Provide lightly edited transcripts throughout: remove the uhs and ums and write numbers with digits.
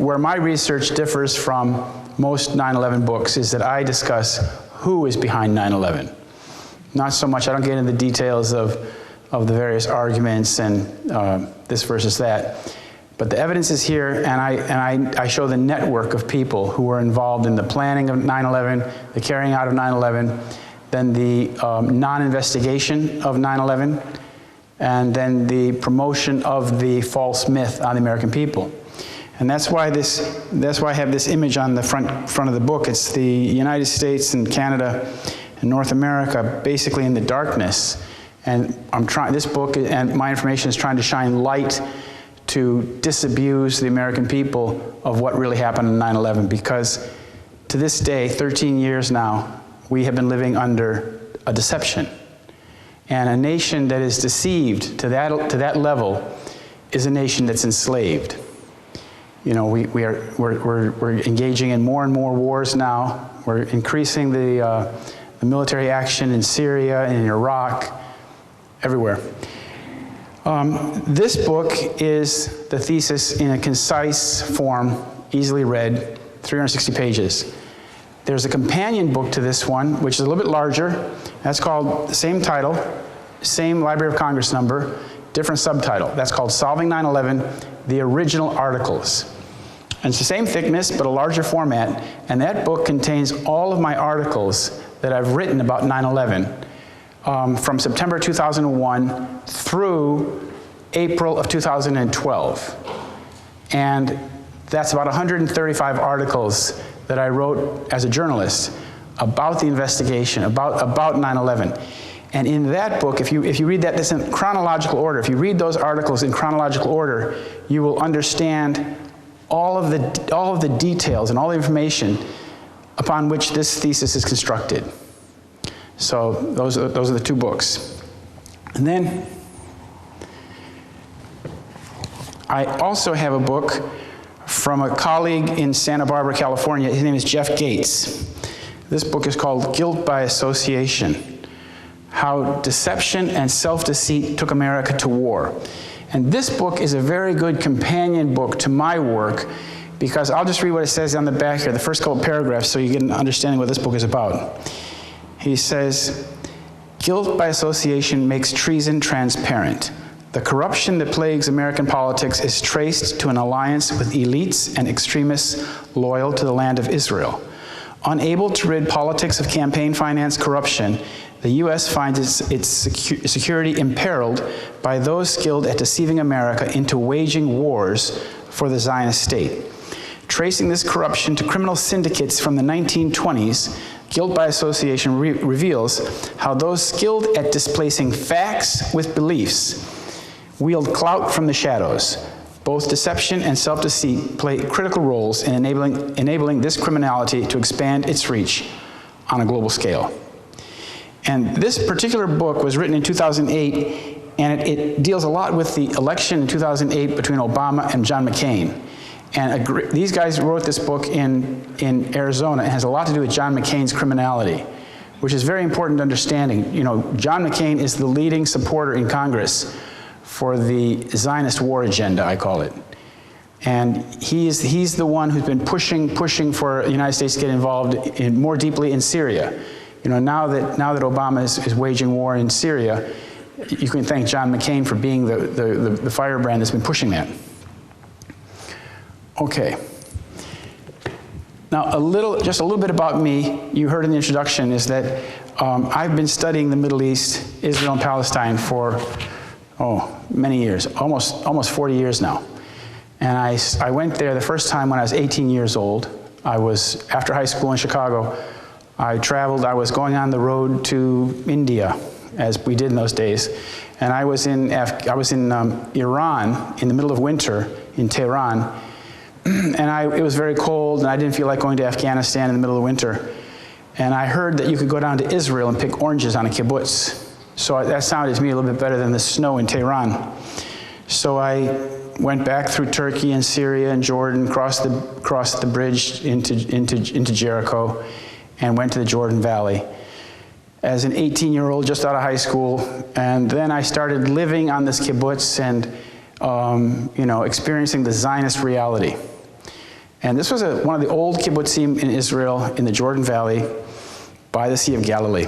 where my research differs from most 9/11 books is that I discuss who is behind 9/11. Not so much, I don't get into the details of the various arguments and this versus that. But the evidence is here, and I show the network of people who were involved in the planning of 9/11, the carrying out of 9/11, then the non-investigation of 9/11, and then the promotion of the false myth on the American people. And that's why I have this image on the front of the book. It's the United States and Canada and North America basically in the darkness. And this book and my information is trying to shine light to disabuse the American people of what really happened on 9/11, because to this day, 13 years now, we have been living under a deception. And a nation that is deceived to that level is a nation that's enslaved. You know, we're engaging in more and more wars now. We're increasing the military action in Syria and in Iraq, everywhere. This book is the thesis in a concise form, easily read, 360 pages. There's a companion book to this one, which is a little bit larger. That's called the same title, same Library of Congress number, different subtitle. That's called Solving 9/11, the Original Articles. And it's the same thickness, but a larger format. And that book contains all of my articles that I've written about 9/11. From September 2001 through April of 2012. And that's about 135 articles that I wrote as a journalist about the investigation, about 9/11. And in that book, if you read that, this in chronological order, if you read those articles in chronological order, you will understand all of the details and all the information upon which this thesis is constructed. So those are the two books. And then I also have a book from a colleague in Santa Barbara, California. His name is Jeff Gates. This book is called Guilt by Association: How Deception and Self-Deceit Took America to War. And this book is a very good companion book to my work, because I'll just read what it says on the back here, the first couple paragraphs, so you get an understanding what this book is about. He says, guilt by association makes treason transparent. The corruption that plagues American politics is traced to an alliance with elites and extremists loyal to the land of Israel. Unable to rid politics of campaign finance corruption, the U.S. finds its security imperiled by those skilled at deceiving America into waging wars for the Zionist state. Tracing this corruption to criminal syndicates from the 1920s, Guilt by Association reveals how those skilled at displacing facts with beliefs wield clout from the shadows. Both deception and self-deceit play critical roles in enabling this criminality to expand its reach on a global scale. And this particular book was written in 2008, and it deals a lot with the election in 2008 between Obama and John McCain. And these guys wrote this book in Arizona. It has a lot to do with John McCain's criminality, which is very important understanding. You know, John McCain is the leading supporter in Congress for the Zionist war agenda, I call it. And he's the one who's been pushing for the United States to get involved more deeply in Syria. You know, now that Obama is waging war in Syria, you can thank John McCain for being the firebrand that's been pushing that. Okay. Now, just a little bit about me. You heard in the introduction is that I've been studying the Middle East, Israel and Palestine for many years, almost 40 years now. And I went there the first time when I was 18 years old. I was after high school in Chicago. I traveled. I was going on the road to India, as we did in those days, and I was in Iran in the middle of winter in Tehran. And it was very cold, and I didn't feel like going to Afghanistan in the middle of winter. And I heard that you could go down to Israel and pick oranges on a kibbutz. So that sounded to me a little bit better than the snow in Tehran. So I went back through Turkey and Syria and Jordan, crossed the bridge into Jericho, and went to the Jordan Valley as an 18-year-old just out of high school. And then I started living on this kibbutz and experiencing the Zionist reality. And this was one of the old kibbutzim in Israel, in the Jordan Valley, by the Sea of Galilee.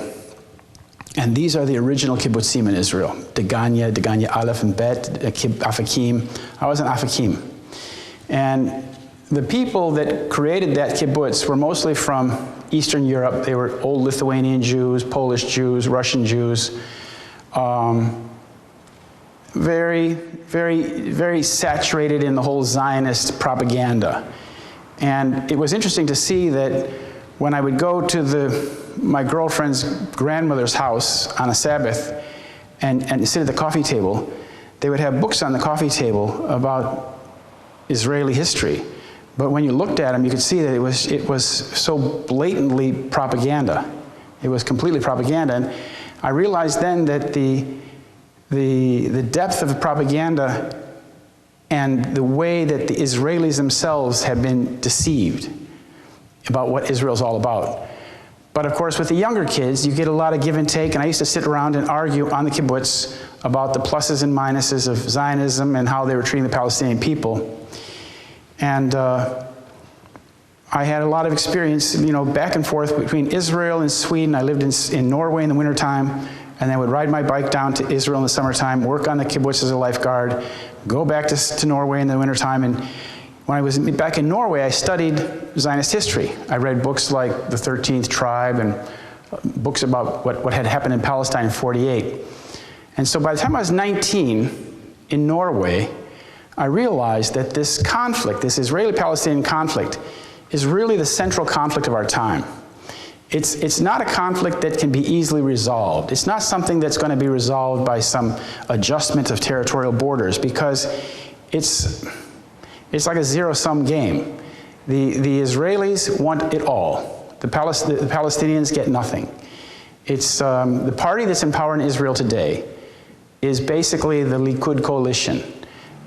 And these are the original kibbutzim in Israel. Degania Aleph and Bet, Afakim. I was in Afakim. And the people that created that kibbutz were mostly from Eastern Europe. They were old Lithuanian Jews, Polish Jews, Russian Jews. Very, very, very saturated in the whole Zionist propaganda. And it was interesting to see that when I would go to my girlfriend's grandmother's house on a Sabbath and sit at the coffee table, they would have books on the coffee table about Israeli history. But when you looked at them, you could see that it was so blatantly propaganda. It was completely propaganda. And I realized then that the depth of the propaganda and the way that the Israelis themselves have been deceived about what Israel's all about. But of course, with the younger kids, you get a lot of give and take, and I used to sit around and argue on the kibbutz about the pluses and minuses of Zionism and how they were treating the Palestinian people. And I had a lot of experience, back and forth between Israel and Sweden. I lived in Norway in the wintertime, and I would ride my bike down to Israel in the summertime, work on the kibbutz as a lifeguard, go back to Norway in the wintertime. And when I was back in Norway, I studied Zionist history. I read books like The 13th Tribe and books about what had happened in Palestine in '48. And so by the time I was 19 in Norway, I realized that this conflict, this Israeli-Palestinian conflict, is really the central conflict of our time. It's not a conflict that can be easily resolved. It's not something that's going to be resolved by some adjustment of territorial borders, because it's like a zero-sum game. The Israelis want it all. The Palestinians get nothing. It's the party that's in power in Israel today is basically the Likud coalition.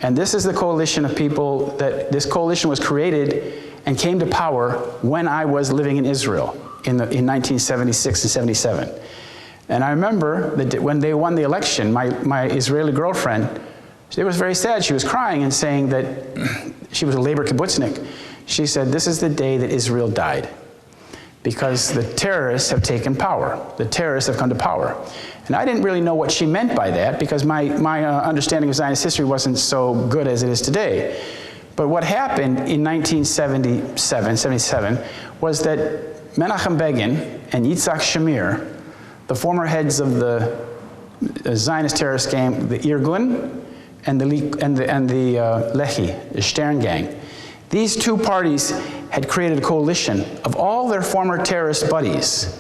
And this is the coalition of people this coalition was created and came to power when I was living in Israel in 1976 and 77. And I remember that when they won the election, my Israeli girlfriend, she was very sad. She was crying and saying that she was a labor kibbutznik. She said, this is the day that Israel died, because the terrorists have taken power. The terrorists have come to power. And I didn't really know what she meant by that, because my understanding of Zionist history wasn't so good as it is today. But what happened in 1977 was that Menachem Begin and Yitzhak Shamir, the former heads of the Zionist terrorist gang, the Irgun and the Lehi, the Stern gang, these two parties had created a coalition of all their former terrorist buddies.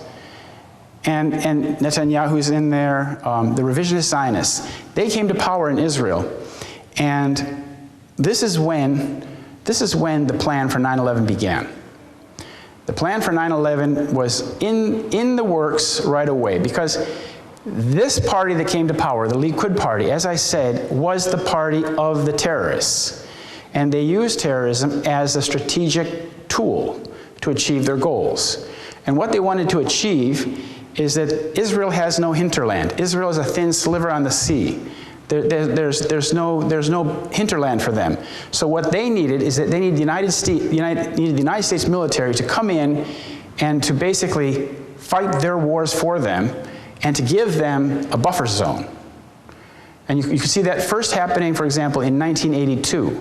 And Netanyahu's in there, the revisionist Zionists. They came to power in Israel. And this is when the plan for 9/11 began. The plan for 9/11 was in the works right away, because this party that came to power, the Likud party, as I said, was the party of the terrorists. And they used terrorism as a strategic tool to achieve their goals. And what they wanted to achieve is that Israel has no hinterland. Israel is a thin sliver on the sea. There's no hinterland for them. So what they needed is that they needed the United States military to come in and to basically fight their wars for them and to give them a buffer zone. And you can see that first happening, for example, in 1982,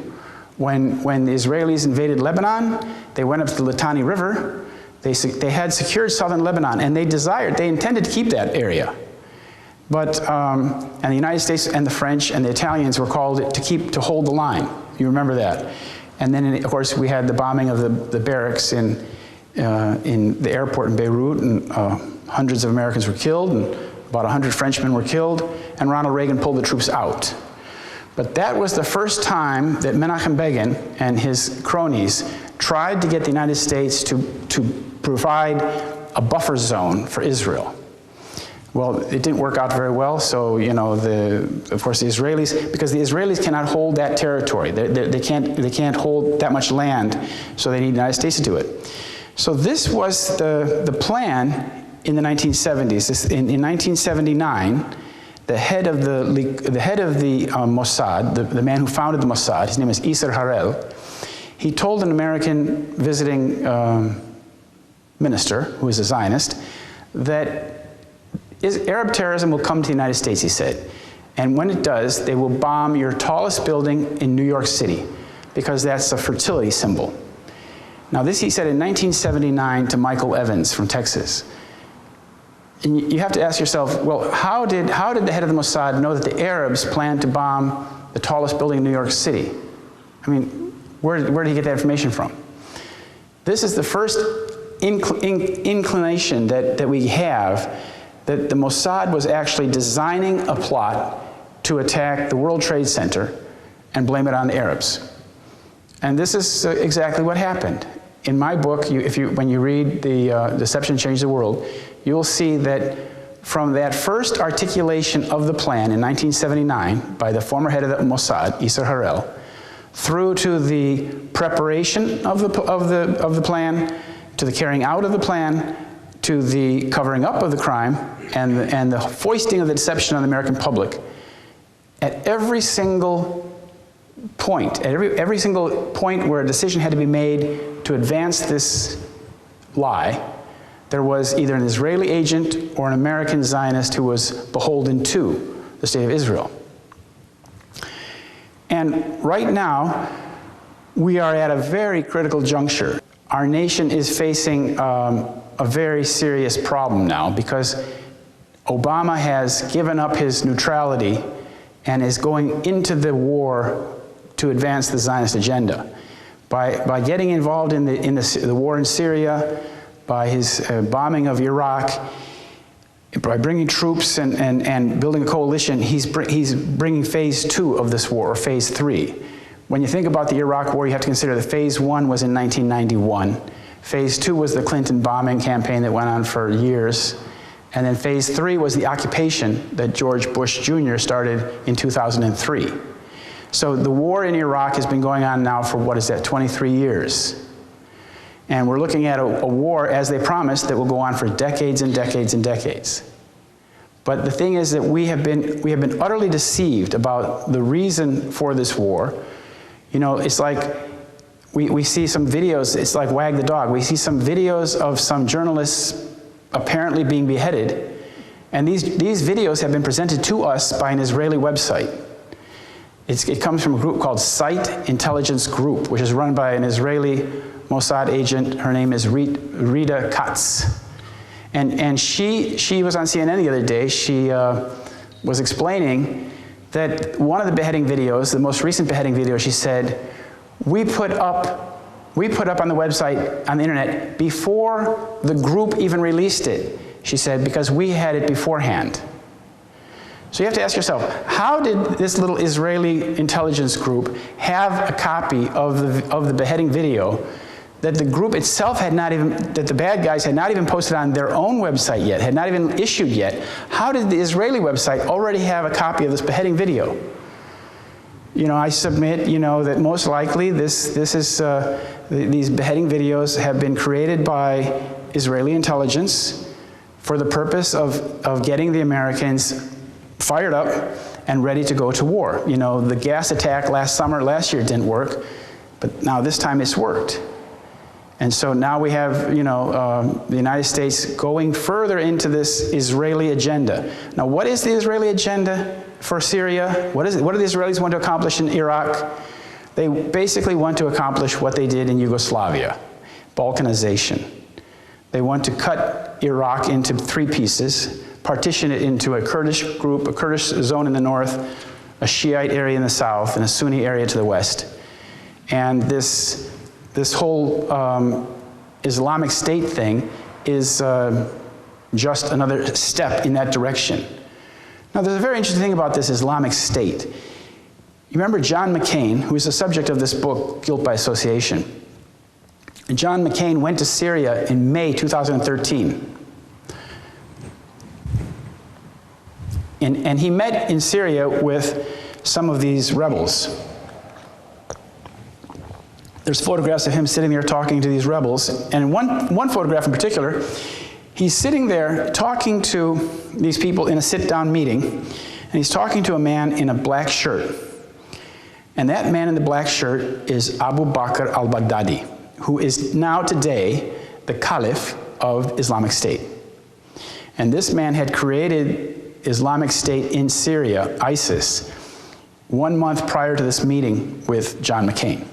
when the Israelis invaded Lebanon. They went up to the Litani River. They had secured southern Lebanon, and they intended to keep that area. But, and the United States and the French and the Italians were called to hold the line. You remember that. And then, of course, we had the bombing of the barracks in the airport in Beirut, and hundreds of Americans were killed, and about 100 Frenchmen were killed, and Ronald Reagan pulled the troops out. But that was the first time that Menachem Begin and his cronies tried to get the United States to provide a buffer zone for Israel. Well, it didn't work out very well, so, of course, the Israelis, because the Israelis cannot hold that territory. They can't hold that much land, so they need the United States to do it. So this was the plan in the 1970s. In 1979, the head of the Mossad, the man who founded the Mossad, his name is Isser Harel, he told an American visiting minister, who is a Zionist, that Arab terrorism will come to the United States, he said. And when it does, they will bomb your tallest building in New York City, because that's a fertility symbol. Now this he said in 1979 to Michael Evans from Texas. And you have to ask yourself, well, how did the head of the Mossad know that the Arabs planned to bomb the tallest building in New York City? I mean, where did he get that information from? This is the first inclination that we have that the Mossad was actually designing a plot to attack the World Trade Center and blame it on the Arabs. And this is exactly what happened. In my book, when you read the Deception Changed the World, you'll see that from that first articulation of the plan in 1979 by the former head of the Mossad, Issa Harel, through to the preparation of the plan, to the carrying out of the plan, to the covering up of the crime, and the foisting of the deception on the American public, at every single point, at every single point where a decision had to be made to advance this lie, there was either an Israeli agent or an American Zionist who was beholden to the state of Israel. And right now, we are at a very critical juncture. Our nation is facing a very serious problem now, because Obama has given up his neutrality and is going into the war to advance the Zionist agenda. By getting involved in the war in Syria, by his bombing of Iraq, by bringing troops and building a coalition, he's bringing phase 2 of this war, or phase 3. When you think about the Iraq war, you have to consider that phase 1 was in 1991. Phase 2 was the Clinton bombing campaign that went on for years. And then phase 3 was the occupation that George Bush Jr. started in 2003. So the war in Iraq has been going on now for, what is that, 23 years. And we're looking at a war, as they promised, that will go on for decades and decades and decades. But the thing is that we have been utterly deceived about the reason for this war. You know, it's like we see some videos, it's like Wag the Dog. We see some videos of some journalists apparently being beheaded, and these videos have been presented to us by an Israeli website. It comes from a group called Site Intelligence Group, which is run by an Israeli Mossad agent. Her name is Rita Katz. And she was on CNN the other day. She was explaining that one of the beheading videos, the most recent beheading video, she said, we put up on the website, on the internet, before the group even released it, she said, because we had it beforehand. So you have to ask yourself, how did this little Israeli intelligence group have a copy of the beheading video that the group itself had not even, that the bad guys had not even posted on their own website yet, had not even issued yet? How did the Israeli website already have a copy of this beheading video? You know, I submit, you know, that most likely these beheading videos have been created by Israeli intelligence for the purpose of getting the Americans fired up and ready to go to war. You know, the gas attack last year didn't work, but now this time it's worked. And so now we have, you know, the United States going further into this Israeli agenda. Now, what is the Israeli agenda for Syria? What do the Israelis want to accomplish in Iraq? They basically want to accomplish what they did in Yugoslavia, Balkanization. They want to cut Iraq into 3 pieces, partition it into a Kurdish group, a Kurdish zone in the north, a Shiite area in the south, and a Sunni area to the west. And this whole Islamic State thing is just another step in that direction. Now, there's a very interesting thing about this Islamic State. You remember John McCain, who is the subject of this book, Guilt by Association. John McCain went to Syria in May 2013. And he met in Syria with some of these rebels. There's photographs of him sitting there talking to these rebels. And one photograph in particular, he's sitting there talking to these people in a sit-down meeting, and he's talking to a man in a black shirt. And that man in the black shirt is Abu Bakr al-Baghdadi, who is now today the Caliph of Islamic State. And this man had created Islamic State in Syria, ISIS, 1 month prior to this meeting with John McCain.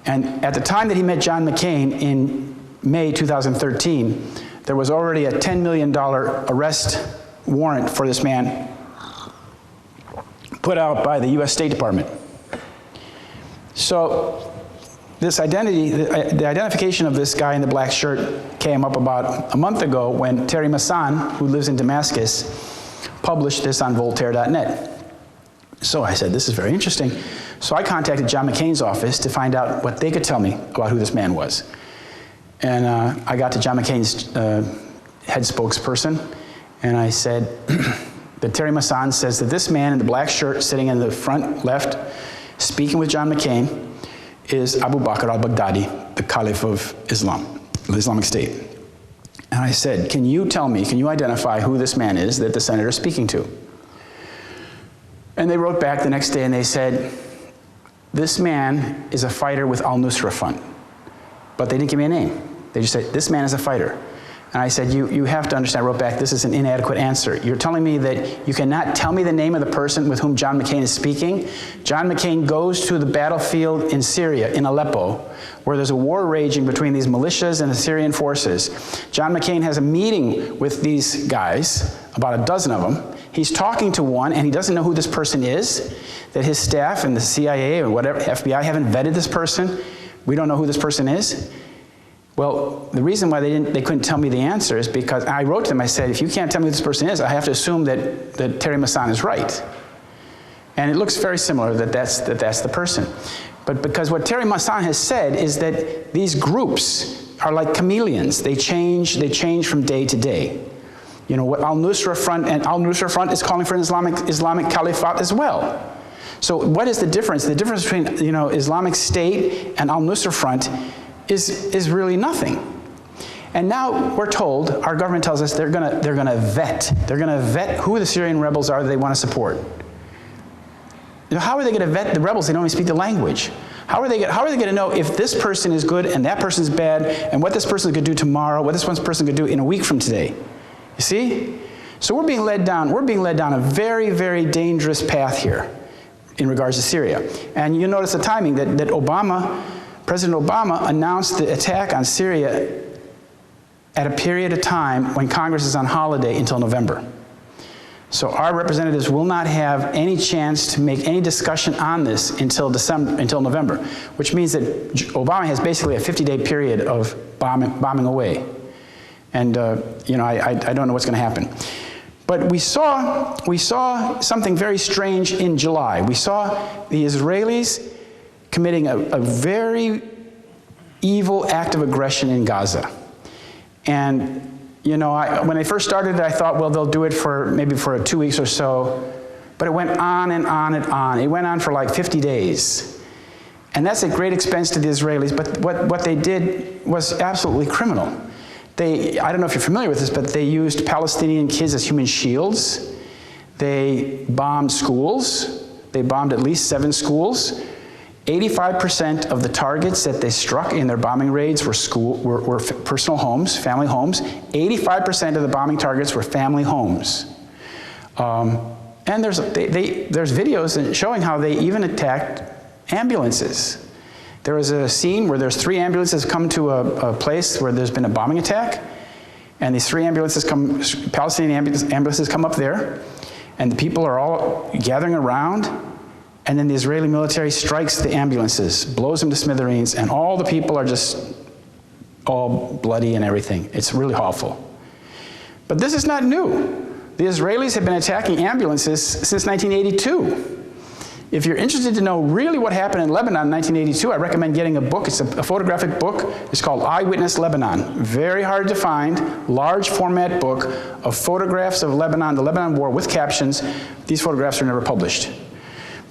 And at the time that he met John McCain in May 2013, there was already a $10 million arrest warrant for this man put out by the US State Department. So this identity, the identification of this guy in the black shirt came up about a month ago when Terry Masson, who lives in Damascus, published this on Voltaire.net. So I said, this is very interesting. So I contacted John McCain's office to find out what they could tell me about who this man was. And I got to John McCain's head spokesperson, and I said that Terry Masson says that this man in the black shirt sitting in the front left, speaking with John McCain, is Abu Bakr al-Baghdadi, the Caliph of Islam, the Islamic State. And I said, can you tell me, can you identify who this man is that the senator is speaking to? And they wrote back the next day and they said, this man is a fighter with al-Nusra Front. But they didn't give me a name. They just said, this man is a fighter. And I said, you have to understand, I wrote back, this is an inadequate answer. You're telling me that you cannot tell me the name of the person with whom John McCain is speaking? John McCain goes to the battlefield in Syria, in Aleppo, where there's a war raging between these militias and the Syrian forces. John McCain has a meeting with these guys, about a dozen of them. He's talking to one, and he doesn't know who this person is, that his staff and the CIA or whatever, FBI haven't vetted this person. We don't know who this person is. Well, the reason why they couldn't tell me the answer is because I wrote to them, I said, if you can't tell me who this person is, I have to assume that Terry Masson is right. And it looks very similar that that's the person. But because what Terry Masson has said is that these groups are like chameleons. They change from day to day. You know, what al-Nusra Front, and al-Nusra Front is calling for an Islamic caliphate as well. So what is the difference? The difference between, you know, Islamic State and al-Nusra Front is really nothing. And now we're told, our government tells us they're gonna vet who the Syrian rebels are that they want to support. You know, how are they gonna vet the rebels? They don't even speak the language. How are they gonna know if this person is good and that person's bad, and what this person could do tomorrow, what this one person could do in a week from today? You see? So we're being led down a very, very dangerous path here in regards to Syria. And you notice the timing that President Obama announced the attack on Syria at a period of time when Congress is on holiday until November. So our representatives will not have any chance to make any discussion on this until November, which means that Obama has basically a 50-day period of bombing away. And you know, I don't know what's going to happen. But we saw something very strange in July. We saw the Israelis committing a very evil act of aggression in Gaza. And, you know, when they first started it, I thought, well, they'll do it maybe for 2 weeks or so. But it went on and on and on. It went on for like 50 days. And that's at great expense to the Israelis. But what they did was absolutely criminal. I don't know if you're familiar with this, but they used Palestinian kids as human shields. They bombed schools. They bombed at least 7 schools. 85% of the targets that they struck in their bombing raids were personal homes, family homes. 85% of the bombing targets were family homes. And there's videos showing how they even attacked ambulances. There was a scene where there's 3 ambulances come to a place where there's been a bombing attack, and these 3 ambulances Palestinian ambulances come up there, and the people are all gathering around, and then the Israeli military strikes the ambulances, blows them to smithereens, and all the people are just all bloody and everything. It's really awful. But this is not new. The Israelis have been attacking ambulances since 1982. If you're interested to know really what happened in Lebanon in 1982, I recommend getting a book. It's a photographic book. It's called Eyewitness Lebanon. Very hard to find, large format book of photographs of Lebanon, the Lebanon War with captions. These photographs are never published.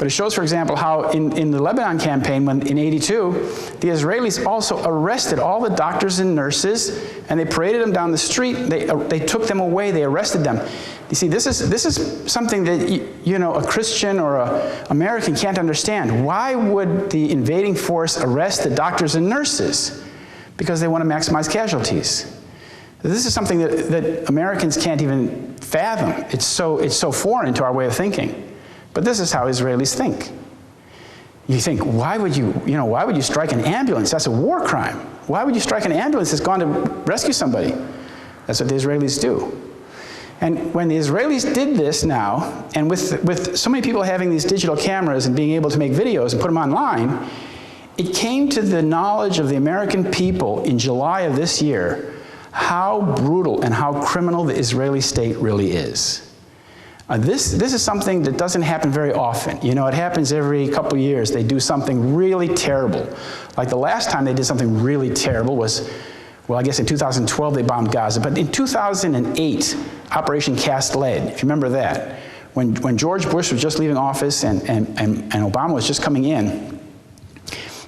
But it shows, for example, how in the Lebanon campaign, when in '82, the Israelis also arrested all the doctors and nurses, and they paraded them down the street. They took them away. They arrested them. You see, this is something that a Christian or an American can't understand. Why would the invading force arrest the doctors and nurses? Because they want to maximize casualties. This is something that Americans can't even fathom. It's so foreign to our way of thinking. But this is how Israelis think. You think, why would you strike an ambulance? That's a war crime. Why would you strike an ambulance that's gone to rescue somebody? That's what the Israelis do. And when the Israelis did this now, and with so many people having these digital cameras and being able to make videos and put them online, it came to the knowledge of the American people in July of this year how brutal and how criminal the Israeli state really is. This is something that doesn't happen very often. It happens every couple years. They do something really terrible. Like the last time they did something really terrible was, well, I guess in 2012 they bombed Gaza. But in 2008, Operation Cast Lead, if you remember that, when George Bush was just leaving office and Obama was just coming in,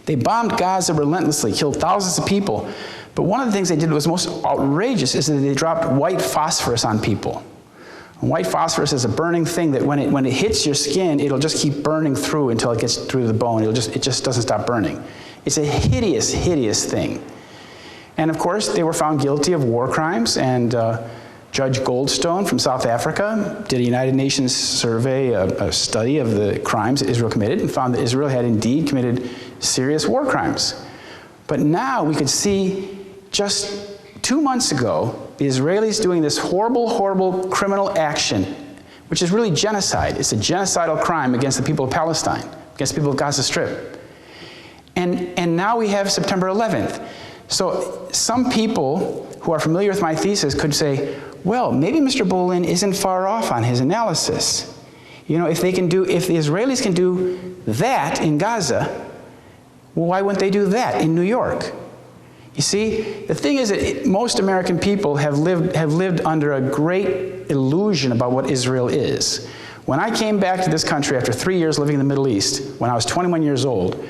they bombed Gaza relentlessly, killed thousands of people. But one of the things they did that was most outrageous is that they dropped white phosphorus on people. And white phosphorus is a burning thing that when it hits your skin, it'll just keep burning through until it gets through the bone. It just doesn't stop burning. It's a hideous, hideous thing. And of course, they were found guilty of war crimes, and Judge Goldstone from South Africa did a United Nations survey, a study of the crimes that Israel committed, and found that Israel had indeed committed serious war crimes. But now we could see, just 2 months ago, the Israelis doing this horrible, horrible criminal action, which is really genocide. It's a genocidal crime against the people of Palestine, against the people of Gaza Strip. And now we have September 11th. So some people who are familiar with my thesis could say, well, maybe Mr. Bollyn isn't far off on his analysis. If the Israelis can do that in Gaza, well, why wouldn't they do that in New York? You see, the thing is that most American people have lived under a great illusion about what Israel is. When I came back to this country after 3 years living in the Middle East, when I was 21 years old,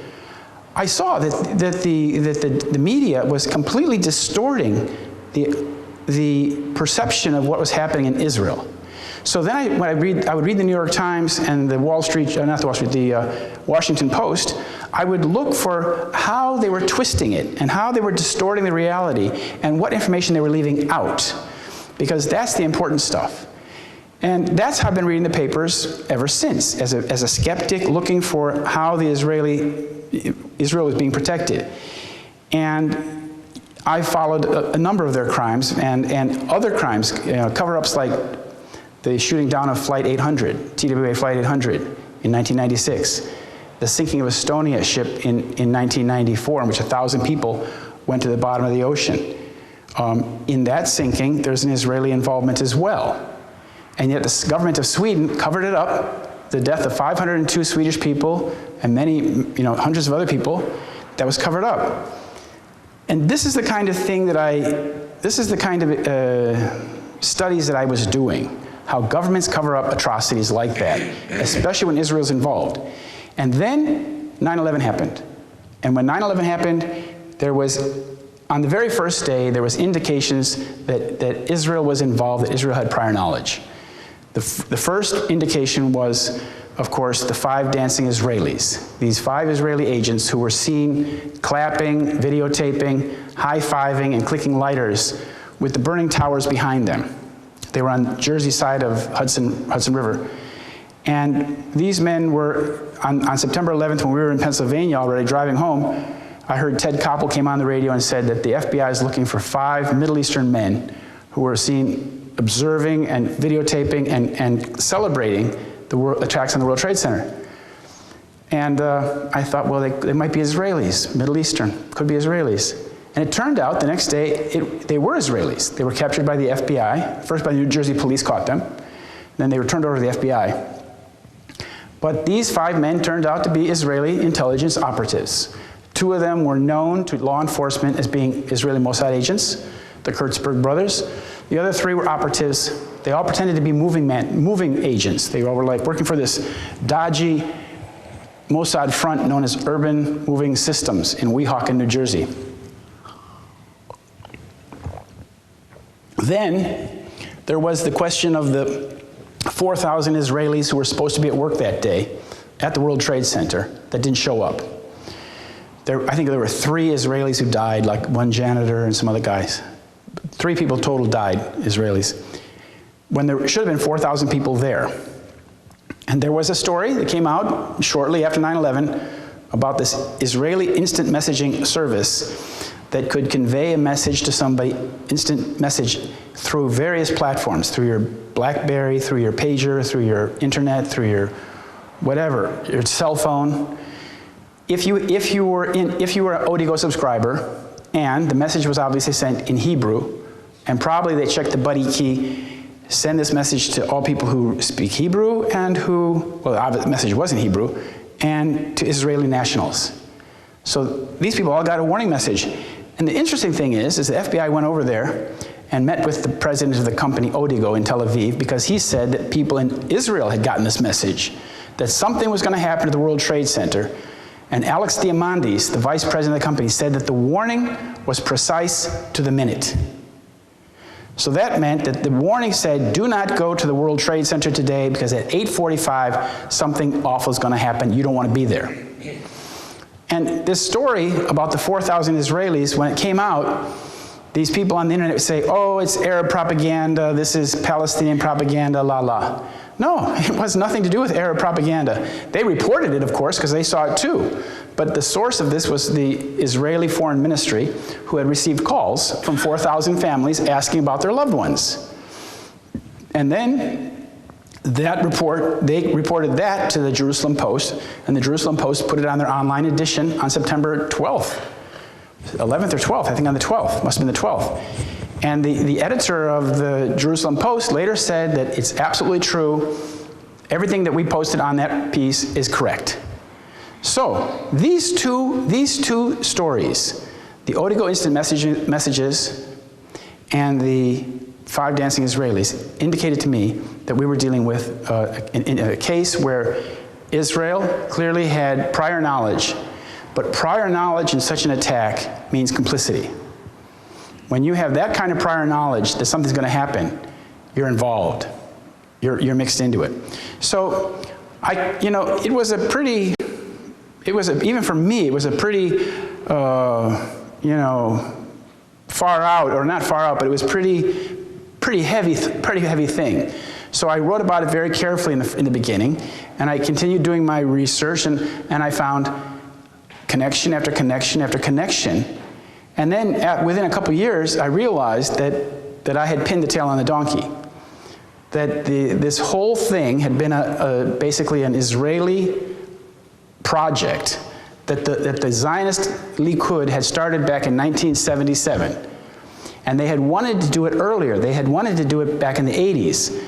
I saw that the media was completely distorting the perception of what was happening in Israel. So then I would read the New York Times and the the Washington Post. I would look for how they were twisting it and how they were distorting the reality and what information they were leaving out, because that's the important stuff. And that's how I've been reading the papers ever since, as a skeptic looking for how the Israel was being protected. And I followed a number of their crimes and other crimes, cover-ups like the shooting down of Flight 800, TWA Flight 800 in 1996, the sinking of Estonia ship in 1994, in which 1,000 people went to the bottom of the ocean. In that sinking, there's an Israeli involvement as well. And yet the government of Sweden covered it up, the death of 502 Swedish people and many, hundreds of other people, that was covered up. And this is the kind of thing studies that I was doing, how governments cover up atrocities like that, especially when Israel's involved. And then 9/11 happened. And when 9/11 happened, on the very first day, there was indications that Israel was involved, that Israel had prior knowledge. The first indication was, of course, the 5 dancing Israelis. These 5 Israeli agents who were seen clapping, videotaping, high-fiving, and clicking lighters with the burning towers behind them. They were on Jersey side of Hudson River. And these men were, on September 11th, when we were in Pennsylvania already driving home, I heard Ted Koppel came on the radio and said that the FBI is looking for 5 Middle Eastern men who were seen observing and videotaping and celebrating the attacks on the World Trade Center. And I thought, well, they might be Israelis, Middle Eastern, could be Israelis. And it turned out the next day, they were Israelis. They were captured by the FBI. First by the New Jersey police caught them. Then they were turned over to the FBI. But these 5 men turned out to be Israeli intelligence operatives. 2 of them were known to law enforcement as being Israeli Mossad agents, the Kurtzberg brothers. The other 3 were operatives. They all pretended to be moving agents. They all were like working for this dodgy Mossad front known as Urban Moving Systems in Weehawken, New Jersey. Then there was the question of the 4,000 Israelis who were supposed to be at work that day at the World Trade Center that didn't show up. I think there were 3 Israelis who died, like one janitor and some other guys. 3 people total died, Israelis, when there should have been 4,000 people there. And there was a story that came out shortly after 9/11 about this Israeli instant messaging service that could convey a message to somebody, instant message, through various platforms, through your BlackBerry, through your pager, through your internet, through your whatever, your cell phone. If you were an Odigo subscriber, and the message was obviously sent in Hebrew, and probably they checked the buddy key, send this message to all people who speak Hebrew and who, well, the message was in Hebrew, and to Israeli nationals. So these people all got a warning message. And the interesting thing is the FBI went over there and met with the president of the company Odigo in Tel Aviv because he said that people in Israel had gotten this message, that something was going to happen to the World Trade Center. And Alex Diamandis, the vice president of the company, said that the warning was precise to the minute. So that meant that the warning said, do not go to the World Trade Center today because at 8:45, something awful is going to happen. You don't want to be there. And this story about the 4,000 Israelis, when it came out, these people on the internet would say, oh, it's Arab propaganda, this is Palestinian propaganda, la la. No, it has nothing to do with Arab propaganda. They reported it, of course, because they saw it too. But the source of this was the Israeli Foreign Ministry, who had received calls from 4,000 families asking about their loved ones. And then that report, they reported that to the Jerusalem Post, and the Jerusalem Post put it on their online edition on September 12th, 11th or 12th, I think on the 12th, must have been the 12th. And the editor of the Jerusalem Post later said that it's absolutely true. Everything that we posted on that piece is correct. So these two stories, the Odigo instant messages and the 5 dancing Israelis, indicated to me that we were dealing with a case where Israel clearly had prior knowledge, but prior knowledge in such an attack means complicity. When you have that kind of prior knowledge that something's going to happen, you're involved. You're mixed into it. So, it was a pretty, even for me, it was a pretty, far out, or not far out, but it was pretty heavy thing. So I wrote about it very carefully in the beginning, and I continued doing my research, and I found connection after connection after connection. And then within a couple years, I realized that I had pinned the tail on the donkey. That this whole thing had been basically an Israeli project that the Zionist Likud had started back in 1977. And they had wanted to do it earlier. They had wanted to do it back in the 80s.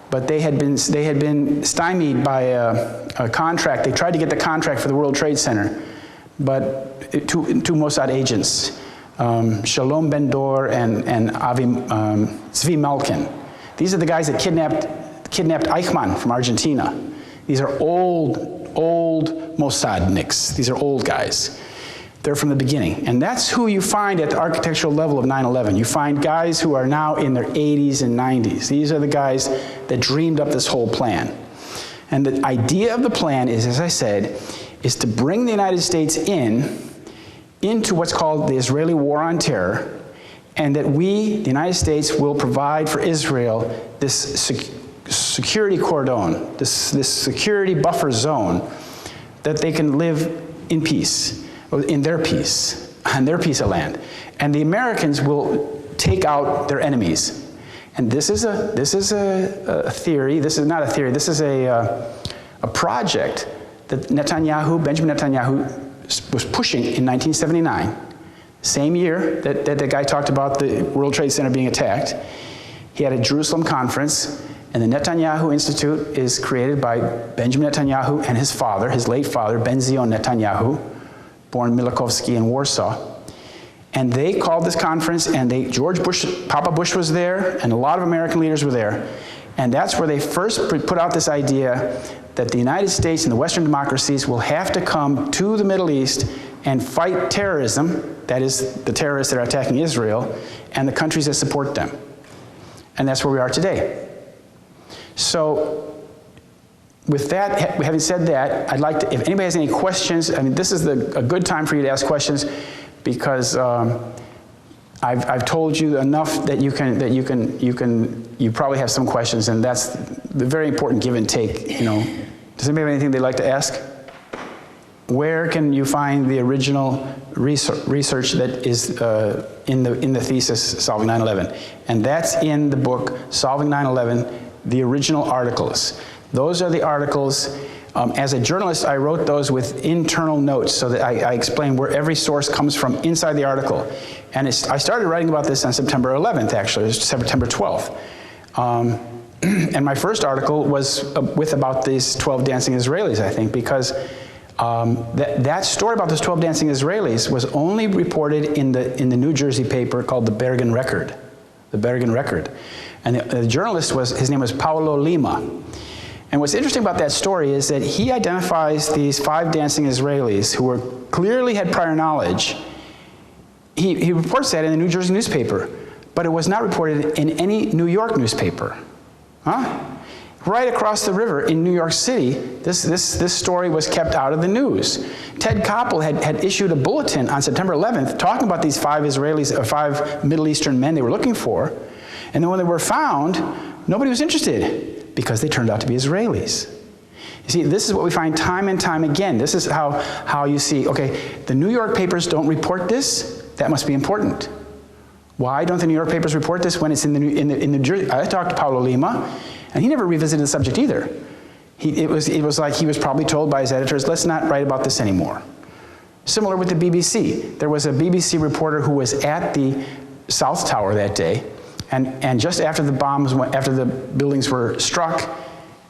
But they had been stymied by a contract. They tried to get the contract for the World Trade Center, but two Mossad agents, Shalom Ben-Dor and Avi Zvi Malkin. These are the guys that kidnapped Eichmann from Argentina. These are old Mossadniks. These are old guys. They're from the beginning. And that's who you find at the architectural level of 9/11. You find guys who are now in their 80s and 90s. These are the guys that dreamed up this whole plan. And the idea of the plan is, as I said, is to bring the United States into what's called the Israeli War on Terror, and that we, the United States, will provide for Israel this security cordon, this security buffer zone, that they can live in peace, in their peace, on their piece of land. And the Americans will take out their enemies. And this is a theory, this is not a theory, this is a project that Benjamin Netanyahu was pushing in 1979, same year that the guy talked about the World Trade Center being attacked. He had a Jerusalem conference, and the Netanyahu Institute is created by Benjamin Netanyahu and his father, his late father, Ben Zion Netanyahu, born Milakovsky in Warsaw. And they called this conference, and George Bush, Papa Bush was there, and a lot of American leaders were there. And that's where they first put out this idea that the United States and the Western democracies will have to come to the Middle East and fight terrorism, that is, the terrorists that are attacking Israel, and the countries that support them. And that's where we are today. So, with that, having said that, I'd like to, if anybody has any questions, I mean, this is a good time for you to ask questions, because I've told you enough that you probably have some questions, and that's the very important give and take. You know, does anybody have anything they'd like to ask? Where can you find the original research that is in the thesis Solving 9/11? And that's in the book Solving 9/11, the original articles. Those are the articles. As a journalist, I wrote those with internal notes so that I explain where every source comes from inside the article. And I started writing about this on September 11th, actually. It was September 12th. And my first article was about these 12 dancing Israelis, I think, because that story about those 12 dancing Israelis was only reported in the New Jersey paper called the Bergen Record. The Bergen Record. And the journalist his name was Paulo Lima. And what's interesting about that story is that he identifies these 5 dancing Israelis who clearly had prior knowledge. He reports that in the New Jersey newspaper, but it was not reported in any New York newspaper. Huh? Right across the river in New York City, this story was kept out of the news. Ted Koppel had issued a bulletin on September 11th talking about these 5 Israelis, or 5 Middle Eastern men they were looking for. And then when they were found, nobody was interested, because they turned out to be Israelis. You see, this is what we find time and time again. This is how you see, okay, the New York papers don't report this, that must be important. Why don't the New York papers report this when it's in the Jersey? I talked to Paulo Lima, and he never revisited the subject either. It was like he was probably told by his editors, let's not write about this anymore. Similar with the BBC. There was a BBC reporter who was at the South Tower that day, and just after the buildings were struck,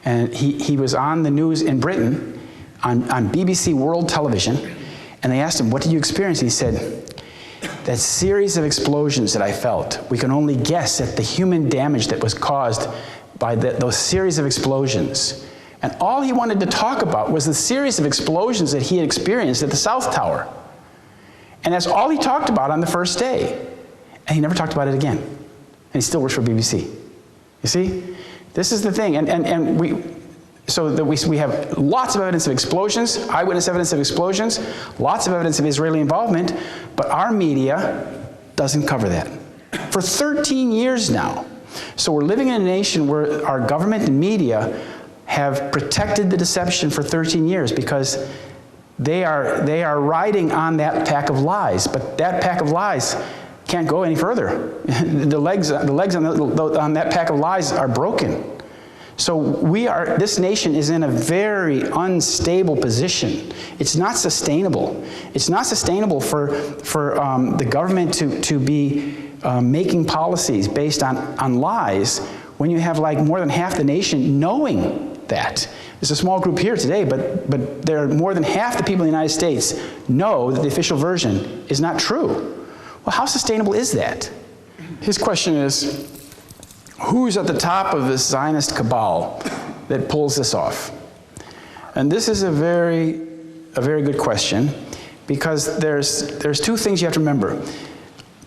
and he was on the news in Britain, on BBC World Television, and they asked him, what did you experience? And he said, that series of explosions that I felt, we can only guess at the human damage that was caused by those series of explosions. And all he wanted to talk about was the series of explosions that he had experienced at the South Tower. And that's all he talked about on the first day. And he never talked about it again. And he still works for BBC. You see? This is the thing. And we have lots of evidence of explosions, eyewitness evidence of explosions, lots of evidence of Israeli involvement, but our media doesn't cover that. For 13 years now. So we're living in a nation where our government and media have protected the deception for 13 years because they are riding on that pack of lies. But that pack of lies can't go any further. The legs on that pack of lies are broken. So this nation is in a very unstable position. It's not sustainable. It's not sustainable for the government to be making policies based on lies when you have like more than half the nation knowing that. There's a small group here today, but there are more than half the people in the United States know that the official version is not true. Well, how sustainable is that? His question is, who's at the top of this Zionist cabal that pulls this off? And this is a very good question, because there's 2 things you have to remember.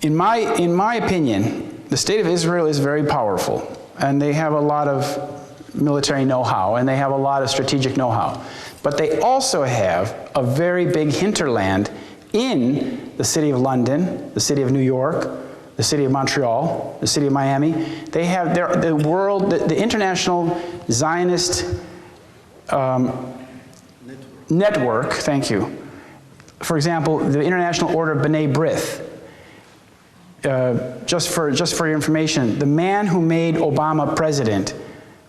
In my opinion, the state of Israel is very powerful, and they have a lot of military know-how, and they have a lot of strategic know-how. But they also have a very big hinterland in the city of London, the city of New York, the city of Montreal, the city of Miami. They have the international Zionist network, thank you. For example, the International Order of B'nai B'rith. Just for your information, the man who made Obama president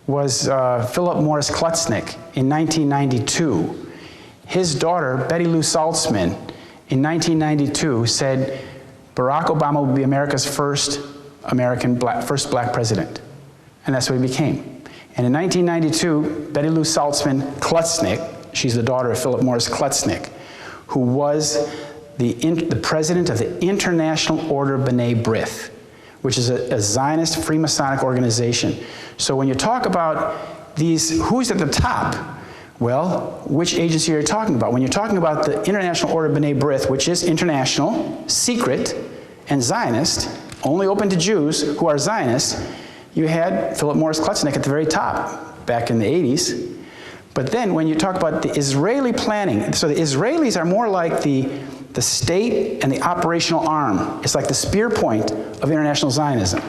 was Philip Morris Klutznick in 1992. His daughter, Betty Lou Saltzman, in 1992 said Barack Obama would be America's first black president. And that's what he became. And in 1992, Betty Lou Saltzman Klutznick, she's the daughter of Philip Morris Klutznick, who was the president of the International Order B'nai B'rith, which is a Zionist Freemasonic organization. So when you talk about these, who's at the top? Well, which agency are you talking about? When you're talking about the International Order B'nai B'rith, which is international, secret, and Zionist, only open to Jews who are Zionists, you had Philip Morris Klutznick at the very top back in the 80s. But then when you talk about the Israeli planning, so the Israelis are more like the state and the operational arm. It's like the spear point of international Zionism.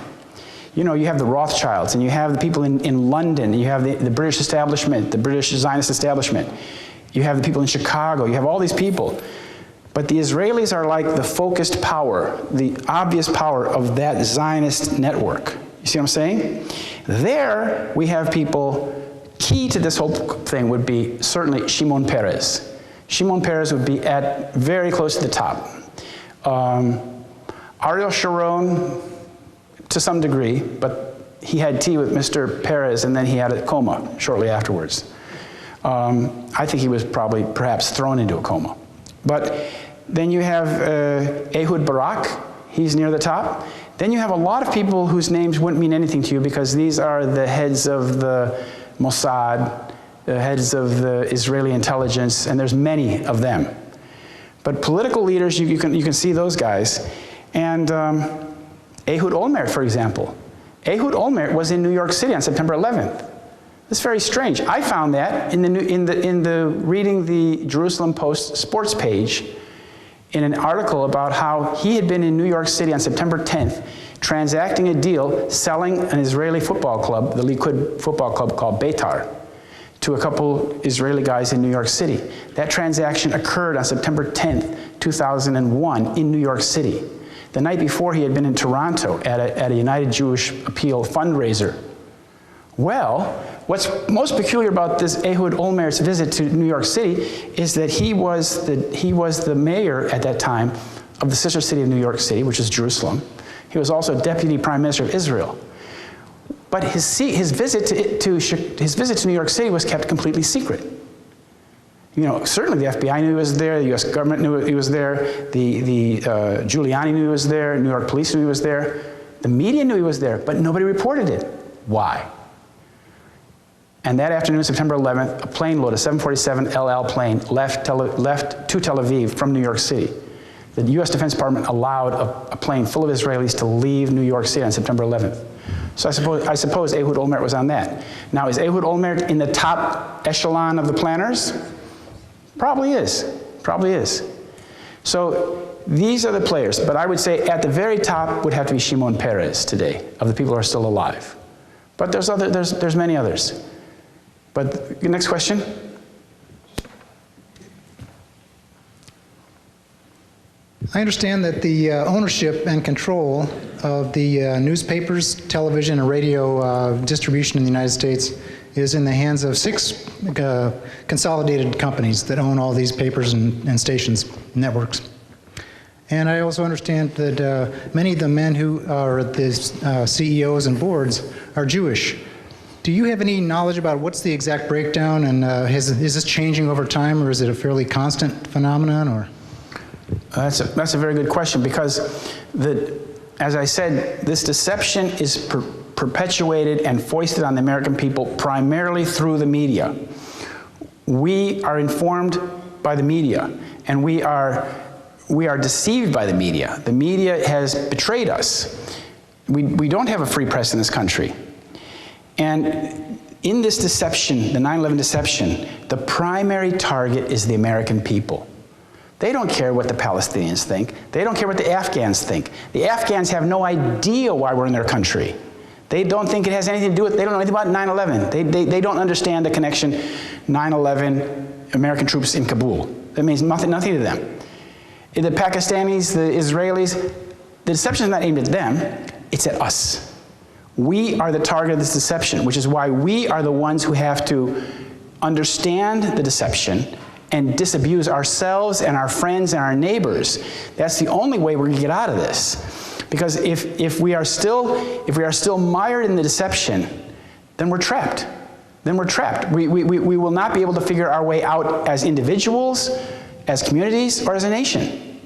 You know, you have the Rothschilds, and you have the people in London, and you have the British establishment, the British Zionist establishment. You have the people in Chicago, you have all these people. But the Israelis are like the focused power, the obvious power of that Zionist network. You see what I'm saying? There, we have people, key to this whole thing would be certainly Shimon Peres. Shimon Peres would be at very close to the top. Ariel Sharon, to some degree, but he had tea with Mr. Peres and then he had a coma shortly afterwards. I think he was probably perhaps thrown into a coma. But then you have Ehud Barak, he's near the top. Then you have a lot of people whose names wouldn't mean anything to you because these are the heads of the Mossad, the heads of the Israeli intelligence, and there's many of them. But political leaders, you can see those guys. And Ehud Olmert, for example. Ehud Olmert was in New York City on September 11th. It's very strange. I found that in the reading the Jerusalem Post sports page in an article about how he had been in New York City on September 10th transacting a deal selling an Israeli football club, the Likud football club called Beitar, to a couple Israeli guys in New York City. That transaction occurred on September 10th, 2001 in New York City. The night before, he had been in Toronto at a United Jewish Appeal fundraiser. Well, what's most peculiar about this Ehud Olmert's visit to New York City is that he was the mayor at that time of the sister city of New York City, which is Jerusalem. He was also deputy prime minister of Israel. But his visit to New York City was kept completely secret. You know, certainly the FBI knew he was there, the US government knew he was there, the Giuliani knew he was there, New York police knew he was there, the media knew he was there, but nobody reported it. Why? And that afternoon, September 11th, a plane load, a 747 LL plane, left to Tel Aviv from New York City. The US Defense Department allowed a plane full of Israelis to leave New York City on September 11th. So I suppose Ehud Olmert was on that. Now, is Ehud Olmert in the top echelon of the planners? Probably is. Probably is. So these are the players. But I would say at the very top would have to be Shimon Peres today, of the people who are still alive. But there's many others. But the next question? I understand that the ownership and control of the newspapers, television, and radio distribution in the United States is in the hands of 6 consolidated companies that own all these papers and stations, networks. And I also understand that many of the men who are the CEOs and boards are Jewish. Do you have any knowledge about what's the exact breakdown, and is this changing over time, or is it a fairly constant phenomenon? Or that's a very good question, because as I said, this deception is perpetuated and foisted on the American people primarily through the media. We are informed by the media, and we are deceived by the media. The media has betrayed us. We don't have a free press in this country. And in this deception, the 9/11 deception, the primary target is the American people. They don't care what the Palestinians think. They don't care what the Afghans think. The Afghans have no idea why we're in their country. They don't think it has anything to do with, they don't know anything about 9/11. They don't understand the connection 9/11, American troops in Kabul. That means nothing to them. The Pakistanis, the Israelis, the deception is not aimed at them, it's at us. We are the target of this deception, which is why we are the ones who have to understand the deception and disabuse ourselves and our friends and our neighbors. That's the only way we're going to get out of this. Because if we are still mired in the deception, then we're trapped. Then we're trapped. We will not be able to figure our way out as individuals, as communities, or as a nation.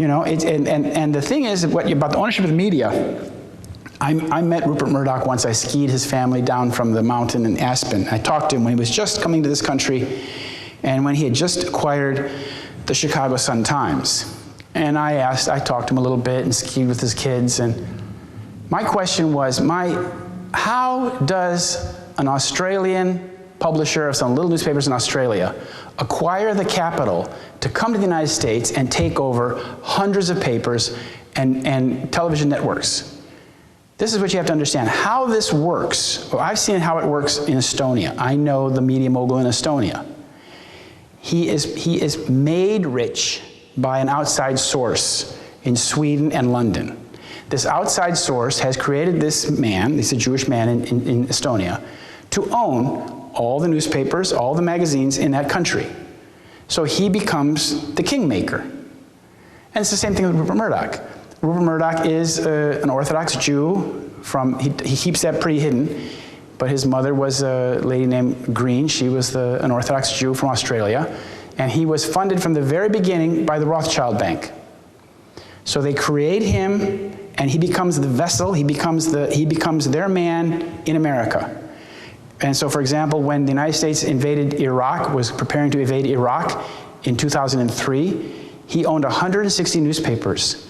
You know, and the thing is, about the ownership of the media, I met Rupert Murdoch once. I skied his family down from the mountain in Aspen. I talked to him when he was just coming to this country and when he had just acquired the Chicago Sun-Times. And I talked to him a little bit and skied with his kids. And my question was, how does an Australian publisher of some little newspapers in Australia acquire the capital to come to the United States and take over hundreds of papers and television networks? This is what you have to understand. How this works, well, I've seen how it works in Estonia. I know the media mogul in Estonia. He is made rich by an outside source in Sweden and London. This outside source has created this man, he's a Jewish man in Estonia, to own all the newspapers, all the magazines in that country. So he becomes the kingmaker. And it's the same thing with Rupert Murdoch. Rupert Murdoch is an Orthodox Jew. He keeps that pretty hidden, but his mother was a lady named Green. She was an Orthodox Jew from Australia, and he was funded from the very beginning by the Rothschild Bank. So they create him, and he becomes the vessel. He becomes their man in America. And so, for example, when the United States invaded Iraq, was preparing to invade Iraq in 2003, he owned 160 newspapers.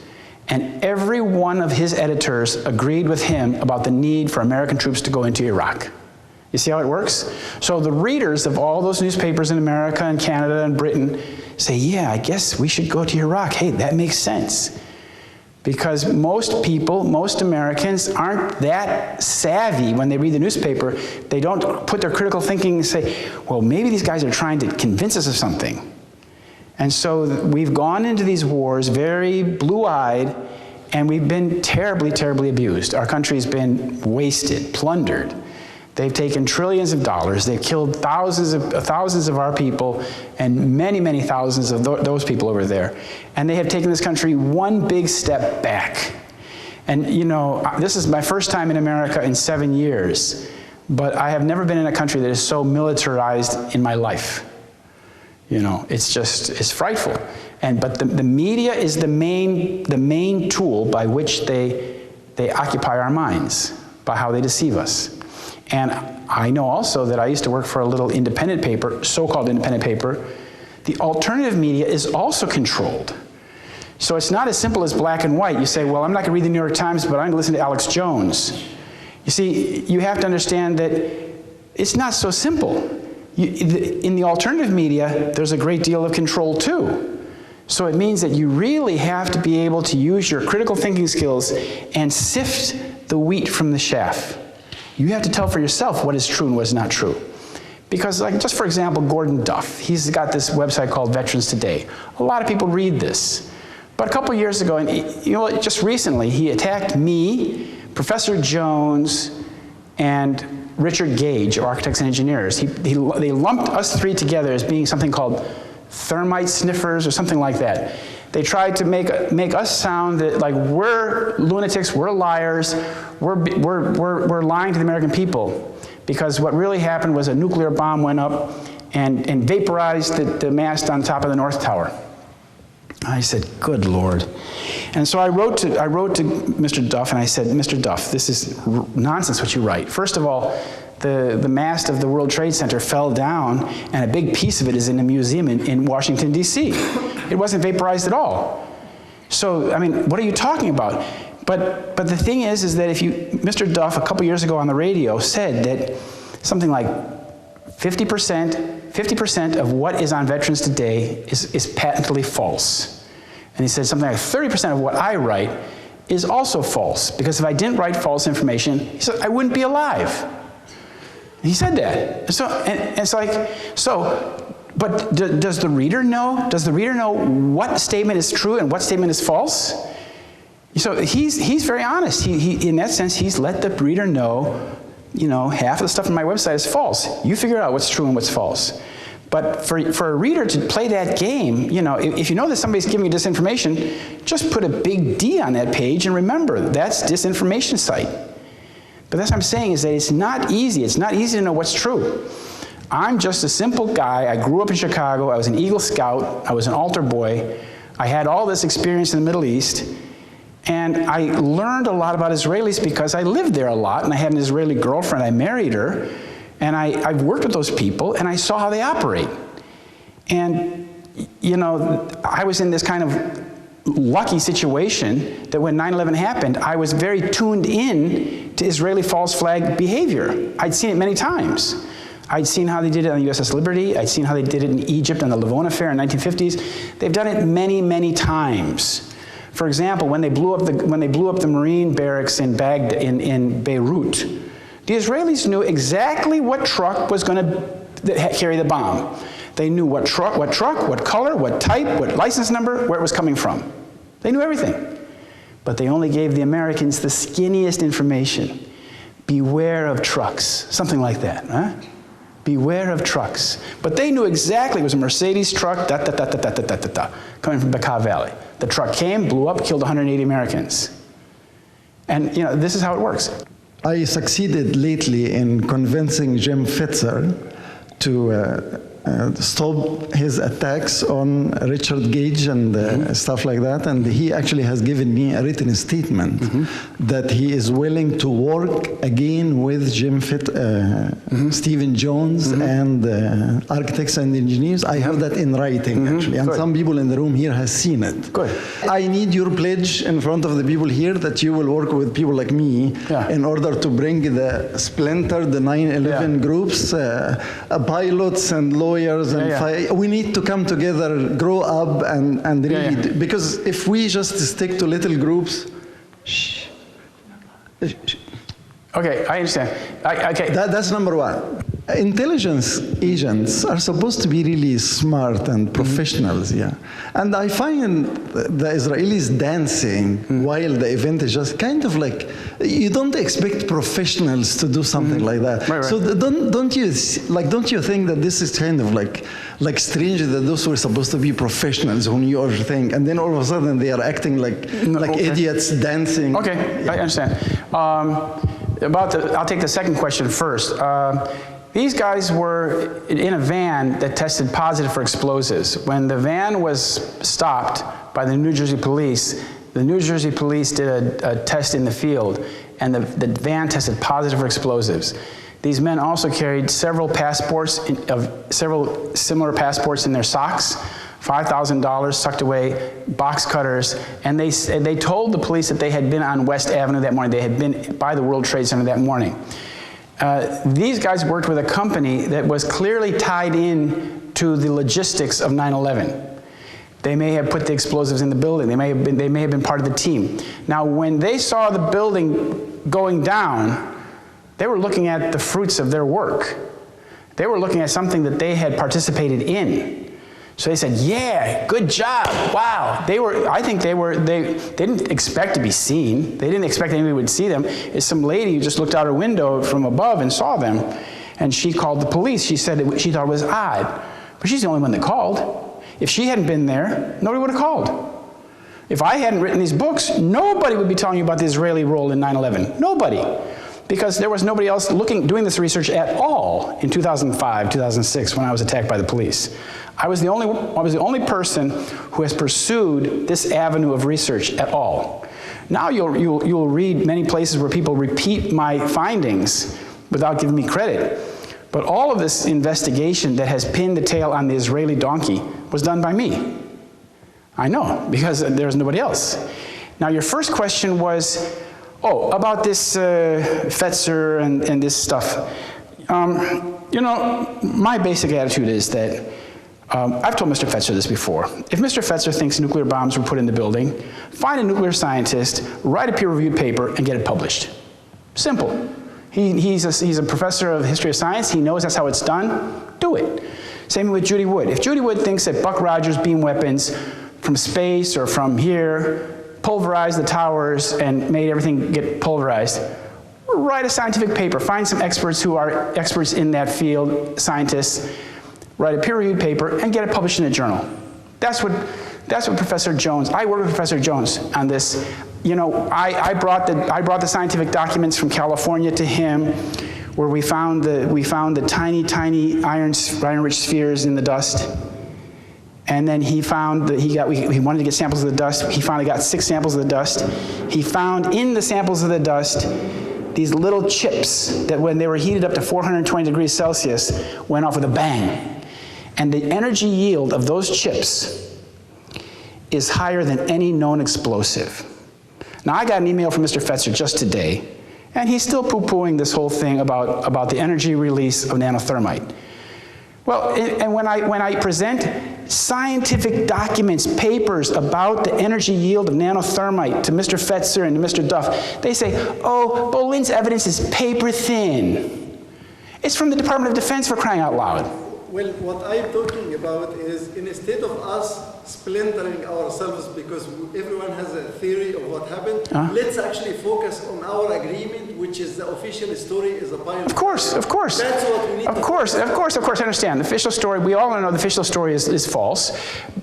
And every one of his editors agreed with him about the need for American troops to go into Iraq. You see how it works? So the readers of all those newspapers in America and Canada and Britain say, yeah, I guess we should go to Iraq. Hey, that makes sense. Because most people, most Americans aren't that savvy when they read the newspaper. They don't put their critical thinking and say, well, maybe these guys are trying to convince us of something. And so we've gone into these wars very blue-eyed, and we've been terribly, terribly abused. Our country's been wasted, plundered. They've taken trillions of dollars. They've killed thousands of our people and many, many thousands of those people over there. And they have taken this country one big step back. And you know, this is my first time in America in 7 years, but I have never been in a country that is so militarized in my life. You know, it's frightful. But the media is the main tool by which they occupy our minds, by how they deceive us. And I know also that I used to work for a little independent paper, so-called independent paper. The alternative media is also controlled. So it's not as simple as black and white. You say, well, I'm not going to read the New York Times, but I'm going to listen to Alex Jones. You see, you have to understand that it's not so simple. In the alternative media, there's a great deal of control too. So it means that you really have to be able to use your critical thinking skills and sift the wheat from the chaff. You have to tell for yourself what is true and what is not true. Because, like, just for example, Gordon Duff, he's got this website called Veterans Today. A lot of people read this. But a couple years ago, and you know, just recently, he attacked me, Professor Jones, and Richard Gage of Architects and Engineers. They lumped us three together as being something called thermite sniffers or something like that. They tried to make us sound that like we're lunatics, we're liars, we're lying to the American people. Because what really happened was a nuclear bomb went up and vaporized the mast on top of the North Tower. I said, good Lord. And so I wrote to Mr. Duff, and I said, Mr. Duff, this is nonsense what you write. First of all, the mast of the World Trade Center fell down, and a big piece of it is in a museum in Washington, D.C. It wasn't vaporized at all. So, I mean, what are you talking about? But the thing is that if Mr. Duff, a couple years ago on the radio, said that something like 50% of what is on Veterans Today is patently false. And he said something like 30% of what I write is also false, because if I didn't write false information, he said, I wouldn't be alive. He said that. So, and it's like, but does the reader know? Does the reader know what statement is true and what statement is false? So he's very honest. He in that sense, he's let the reader know, you know, half of the stuff on my website is false. You figure out what's true and what's false. But for a reader to play that game, you know, if you know that somebody's giving you disinformation, just put a big D on that page and remember, that's disinformation site. But that's what I'm saying, is that it's not easy. It's not easy to know what's true. I'm just a simple guy. I grew up in Chicago. I was an Eagle Scout. I was an altar boy. I had all this experience in the Middle East, and I learned a lot about Israelis because I lived there a lot, and I had an Israeli girlfriend. I married her, and I've worked with those people, and I saw how they operate. And, you know, I was in this kind of lucky situation that when 9/11 happened, I was very tuned in to Israeli false flag behavior. I'd seen it many times. I'd seen how they did it on the USS Liberty. I'd seen how they did it in Egypt on the Lavon affair in the 1950s. They've done it many, many times. For example, when they blew up the Marine barracks in Beirut, the Israelis knew exactly what truck was going to carry the bomb. They knew what truck, what color, what type, what license number, where it was coming from. They knew everything. But they only gave the Americans the skinniest information. Beware of trucks, something like that, huh? Beware of trucks. But they knew exactly it was a Mercedes truck, coming from Bekaa Valley. The truck came, blew up, killed 180 Americans. And, you know, this is how it works. I succeeded lately in convincing Jim Fitzer to stop his attacks on Richard Gage and stuff like that, and he actually has given me a written statement that he is willing to work again with Stephen Jones and architects and engineers. I have that in writing actually, and some people in the room here has seen it. Good. I need your pledge in front of the people here that you will work with people like me in order to bring the splintered, the 9/11 groups, pilots and lawyers and we need to come together, grow up and read. Because if we just stick to little groups, Okay, I understand. Okay. That's number one. Intelligence agents are supposed to be really smart and professionals, And I find the Israelis dancing while the event is just kind of like, you don't expect professionals to do something like that. Right. So don't you think that this is kind of like strange that those were supposed to be professionals who knew everything, and then all of a sudden they are acting like idiots dancing. Okay, I understand. I'll take the second question first. These guys were in a van that tested positive for explosives. When the van was stopped by the New Jersey police did a test in the field, and the van tested positive for explosives. These men also carried several similar passports in their socks, $5,000 tucked away, box cutters, and they told the police that they had been on West Avenue that morning. They had been by the World Trade Center that morning. These guys worked with a company that was clearly tied in to the logistics of 9/11. They may have put the explosives in the building. They may have been part of the team. Now, when they saw the building going down, they were looking at the fruits of their work. They were looking at something that they had participated in. So they said, yeah, good job, wow. I think they didn't expect to be seen. They didn't expect anybody would see them. It's some lady who just looked out her window from above and saw them, and she called the police. She said she thought it was odd, but she's the only one that called. If she hadn't been there, nobody would have called. If I hadn't written these books, nobody would be telling you about the Israeli role in 9/11. Nobody. Because there was nobody else doing this research at all in 2005, 2006, when I was attacked by the police. I was the only person who has pursued this avenue of research at all. Now you'll read many places where people repeat my findings without giving me credit. But all of this investigation that has pinned the tail on the Israeli donkey was done by me. I know, because there's nobody else. Now your first question was, about this Fetzer and this stuff. You know, my basic attitude is that, I've told Mr. Fetzer this before. If Mr. Fetzer thinks nuclear bombs were put in the building, find a nuclear scientist, write a peer-reviewed paper, and get it published. Simple. He's a professor of history of science. He knows that's how it's done. Do it. Same with Judy Wood. If Judy Wood thinks that Buck Rogers beam weapons from space or from here pulverized the towers and made everything get pulverized, write a scientific paper. Find some experts who are experts in that field, scientists, write a peer-reviewed paper, and get it published in a journal. That's what Professor Jones, I worked with Professor Jones on this. You know, I brought the scientific documents from California to him, where we found the tiny iron-rich spheres in the dust. And then he found that he wanted to get samples of the dust. He finally got 6 samples of the dust. He found in the samples of the dust these little chips that when they were heated up to 420 degrees Celsius went off with a bang. And the energy yield of those chips is higher than any known explosive. Now, I got an email from Mr. Fetzer just today, and he's still poo-pooing this whole thing about the energy release of nanothermite. Well, and when I present scientific documents, papers about the energy yield of nanothermite to Mr. Fetzer and to Mr. Duff, they say, oh, Bolyn's evidence is paper thin. It's from the Department of Defense, for crying out loud. Well, what I'm talking about is instead of us splintering ourselves because everyone has a theory of what happened, let's actually focus on our agreement, which is the official story is a pilot. Of course. That's what we need Of course, I understand. The official story, we all know the official story is false.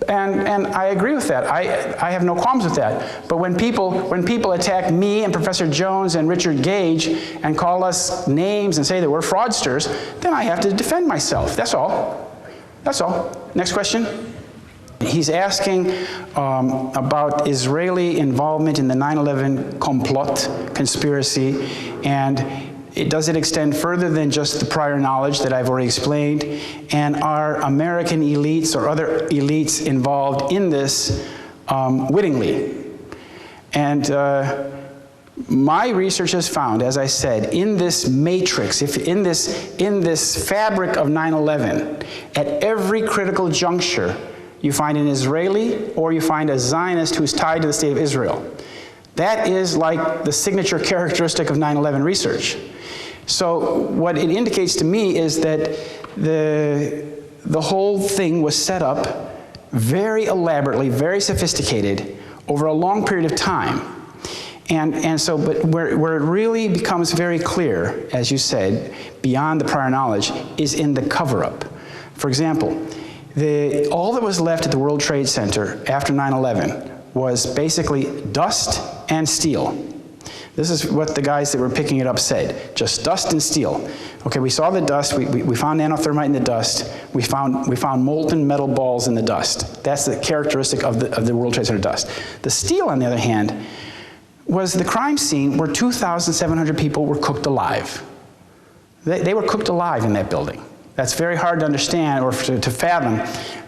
And I agree with that. I have no qualms with that. But when people attack me and Professor Jones and Richard Gage and call us names and say that we're fraudsters, then I have to defend myself. That's all. That's all. Next question. He's asking about Israeli involvement in the 9/11 complot conspiracy, and does it extend further than just the prior knowledge that I've already explained? And are American elites or other elites involved in this wittingly? And my research has found, as I said, in this matrix, in this fabric of 9/11, at every critical juncture, you find an Israeli or you find a Zionist who's tied to the state of Israel. That is like the signature characteristic of 9/11 research. So what it indicates to me is that the whole thing was set up very elaborately, very sophisticated over a long period of time. And so, but where it really becomes very clear, as you said, beyond the prior knowledge, is in the cover-up. For example, all that was left at the World Trade Center after 9/11 was basically dust and steel. This is what the guys that were picking it up said, just dust and steel. Okay, we saw the dust, we found nanothermite in the dust, we found molten metal balls in the dust. That's the characteristic of the World Trade Center dust. The steel, on the other hand, was the crime scene where 2,700 people were cooked alive. They were cooked alive in that building. That's very hard to understand or to fathom,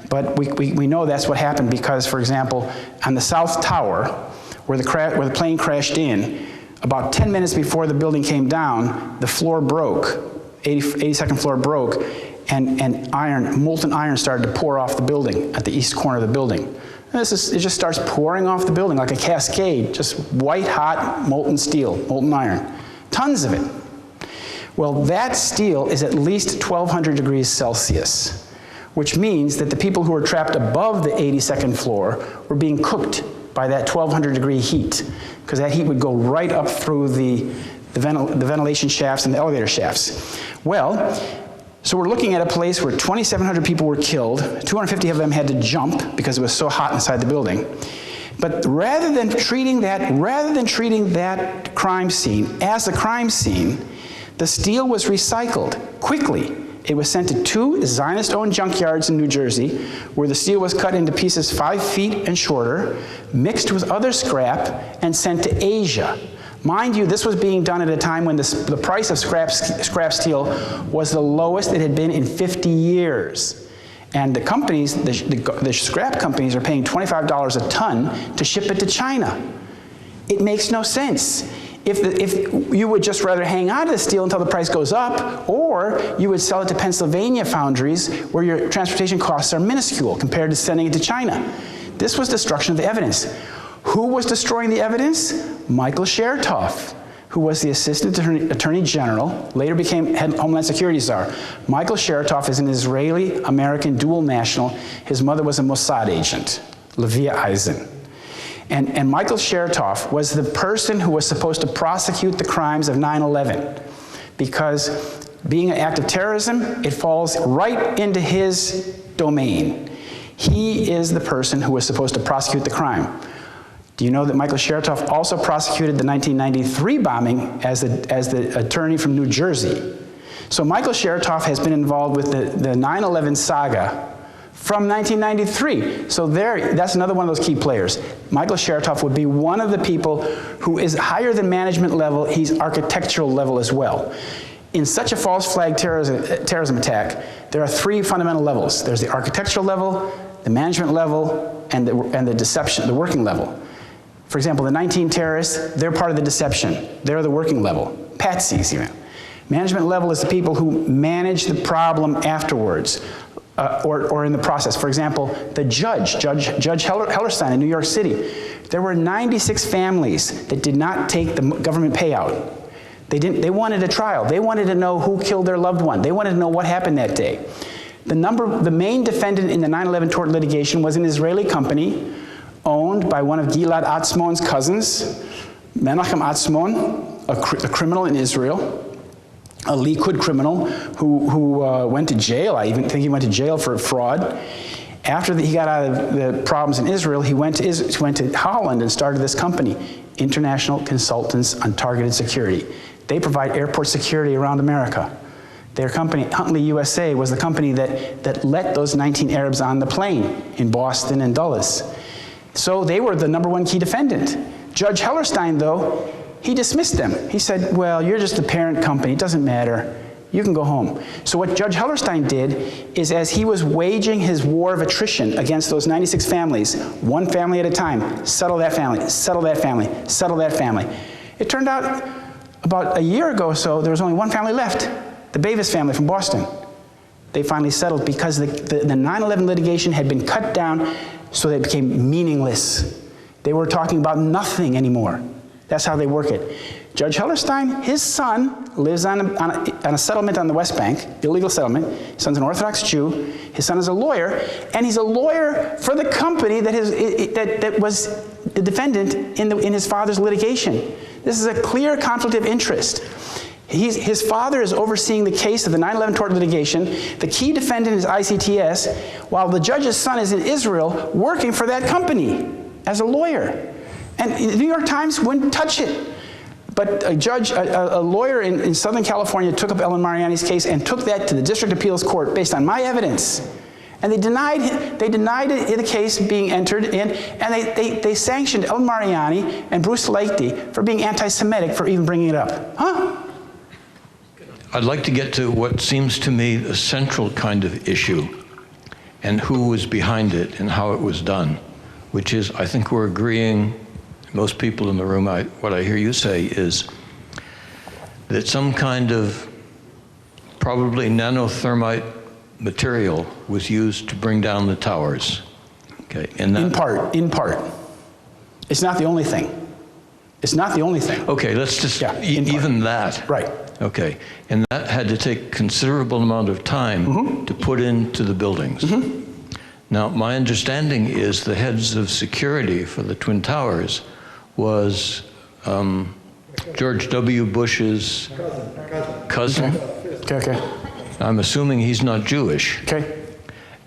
but we know that's what happened because, for example, on the South Tower, where the plane crashed in, about 10 minutes before the building came down, the floor broke, 82nd floor broke, and molten iron started to pour off the building at the east corner of the building. It just starts pouring off the building like a cascade, just white hot molten steel, molten iron, tons of it. Well, that steel is at least 1,200 degrees Celsius, which means that the people who were trapped above the 82nd floor were being cooked by that 1,200 degree heat, because that heat would go right up through the ventilation shafts and the elevator shafts. Well, so we're looking at a place where 2,700 people were killed, 250 of them had to jump because it was so hot inside the building. But rather than treating that crime scene as a crime scene, the steel was recycled quickly. It was sent to 2 Zionist-owned junkyards in New Jersey, where the steel was cut into pieces 5 feet and shorter, mixed with other scrap, and sent to Asia. Mind you, this was being done at a time when the price of scrap steel was the lowest it had been in 50 years. And the companies, the scrap companies, are paying $25 a ton to ship it to China. It makes no sense. If you would just rather hang on to the steel until the price goes up, or you would sell it to Pennsylvania foundries where your transportation costs are minuscule compared to sending it to China. This was destruction of the evidence. Who was destroying the evidence? Michael Chertoff, who was the Assistant Attorney General, later became Homeland Security Czar. Michael Chertoff is an Israeli-American dual national. His mother was a Mossad agent, Levia Eisen. And Michael Chertoff was the person who was supposed to prosecute the crimes of 9/11, because being an act of terrorism, it falls right into his domain. He is the person who was supposed to prosecute the crime. Do you know that Michael Chertoff also prosecuted the 1993 bombing as the attorney from New Jersey? So Michael Chertoff has been involved with the 9/11 saga from 1993. So that's another one of those key players. Michael Chertoff would be one of the people who is higher than management level. He's architectural level as well. In such a false flag terrorism attack, there are three fundamental levels. There's the architectural level, the management level, and the deception, the working level. For example, the 19 terrorists, they're part of the deception. They're the working level. Patsies, even. Management level is the people who manage the problem afterwards, or in the process. For example, the Judge Hellerstein in New York City. There were 96 families that did not take the government payout. They wanted a trial. They wanted to know who killed their loved one. They wanted to know what happened that day. The main defendant in the 9/11 tort litigation was an Israeli company owned by one of Gilad Atzmon's cousins, Menachem Atzmon, a criminal in Israel, a Likud criminal who went to jail. I even think he went to jail for fraud. After he got out of the problems in Israel, he went to Holland and started this company, International Consultants on Targeted Security. They provide airport security around America. Their company, Huntley USA, was the company that let those 19 Arabs on the plane in Boston and Dulles. So they were the #1 key defendant. Judge Hellerstein, though, he dismissed them. He said, well, you're just the parent company. It doesn't matter. You can go home. So what Judge Hellerstein did is, as he was waging his war of attrition against those 96 families, one family at a time, settle that family, settle that family, settle that family. It turned out about a year ago or so, there was only one family left, the Bavis family from Boston. They finally settled because the 9/11 litigation had been cut down so that it became meaningless. They were talking about nothing anymore. That's how they work it. Judge Hellerstein, his son lives on a settlement on the West Bank, illegal settlement. His son's an Orthodox Jew. His son is a lawyer, and he's a lawyer for the company that was the defendant in his father's litigation. This is a clear conflict of interest. His father is overseeing the case of the 9/11 tort litigation. The key defendant is ICTS, while the judge's son is in Israel working for that company as a lawyer. And the New York Times wouldn't touch it. But a lawyer in Southern California took up Ellen Mariani's case and took that to the District Appeals Court based on my evidence. And they denied the case being entered in, and they sanctioned Ellen Mariani and Bruce Liechty for being anti-Semitic for even bringing it up. Huh? I'd like to get to what seems to me a central kind of issue, and who was behind it and how it was done, which is, I think we're agreeing, most people in the room, what I hear you say is that some kind of probably nanothermite material was used to bring down the towers. Okay, and that, in part. It's not the only thing. It's not the only thing. Okay, let's just, even that. Right. Okay, and that had to take considerable amount of time to put into the buildings. Now, my understanding is the heads of security for the Twin Towers was George W. Bush's cousin. Okay. I'm assuming he's not Jewish. Okay.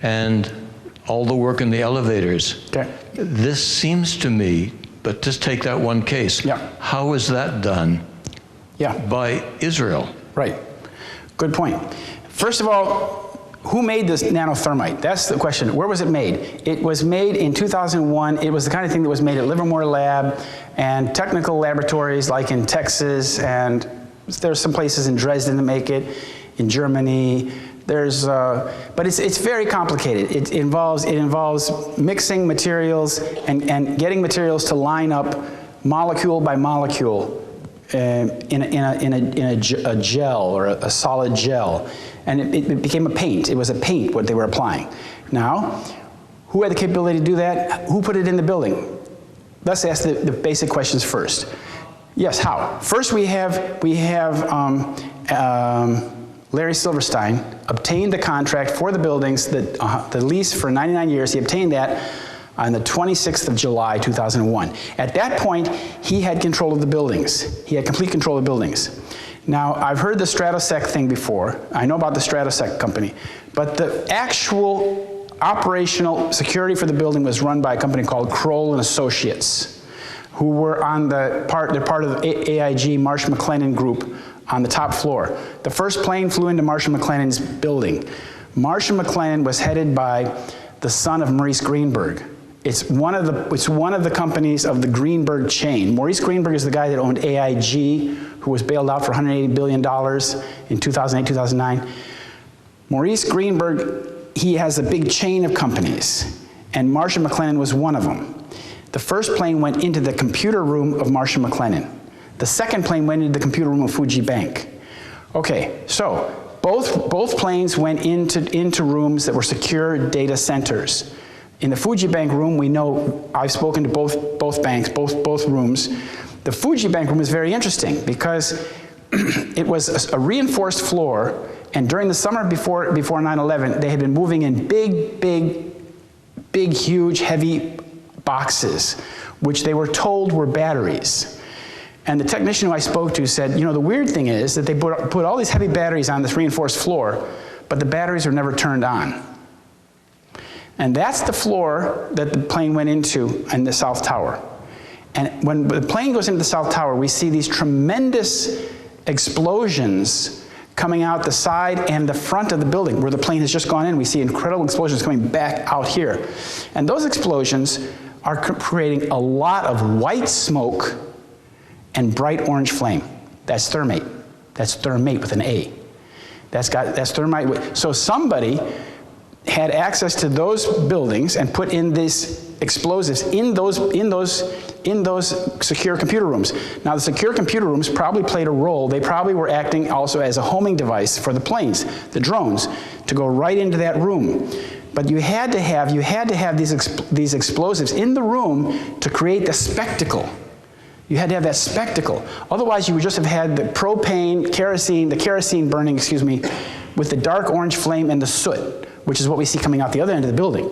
And all the work in the elevators. Okay. This seems to me, but just take that one case. Yeah. How is that done? Yeah. By Israel. Right. Good point. First of all, who made this nanothermite? That's the question. Where was it made? It was made in 2001. It was the kind of thing that was made at Livermore Lab and technical laboratories like in Texas, and there's some places in Dresden that make it, in Germany. There's, but it's very complicated. It involves mixing materials and getting materials to line up molecule by molecule in a gel or a solid gel. And it became a paint. It was a paint, what they were applying. Now, who had the capability to do that? Who put it in the building? Let's ask the basic questions first. Yes, how? First, we have Larry Silverstein obtained the contract for the buildings, the lease for 99 years. He obtained that on the 26th of July, 2001. At that point, he had control of the buildings. He had complete control of the buildings. Now, I've heard the Stratosec thing before. I know about the Stratosec company. But the actual operational security for the building was run by a company called Kroll & Associates, who were they're part of the AIG Marsh McLennan group on the top floor. The first plane flew into Marsh & McLennan's building. Marsh & McLennan was headed by the son of Maurice Greenberg. It's one of the companies of the Greenberg chain. Maurice Greenberg is the guy that owned AIG, who was bailed out for $180 billion in 2008, 2009. Maurice Greenberg, he has a big chain of companies, and Marshall McLennan was one of them. The first plane went into the computer room of Marshall McLennan. The second plane went into the computer room of Fuji Bank. Okay, so both planes went into rooms that were secure data centers. In the Fuji Bank room, we know, I've spoken to both banks, both rooms. The Fuji Bank room is very interesting because it was a reinforced floor, and during the summer before 9/11, they had been moving in big, huge, heavy boxes, which they were told were batteries. And the technician who I spoke to said, you know, the weird thing is that they put all these heavy batteries on this reinforced floor, but the batteries are never turned on. And that's the floor that the plane went into in the South Tower. And when the plane goes into the South Tower, we see these tremendous explosions coming out the side and the front of the building. Where the plane has just gone in, we see incredible explosions coming back out here. And those explosions are creating a lot of white smoke and bright orange flame. That's thermite. That's thermate with an A. That's thermite. So somebody had access to those buildings and put in these explosives in those secure computer rooms. Now, the secure computer rooms probably played a role. They probably were acting also as a homing device for the planes, the drones, to go right into that room. But you had to have these explosives in the room to create the spectacle. You had to have that spectacle. Otherwise, you would just have had the kerosene burning, with the dark orange flame and the soot, which is what we see coming out the other end of the building.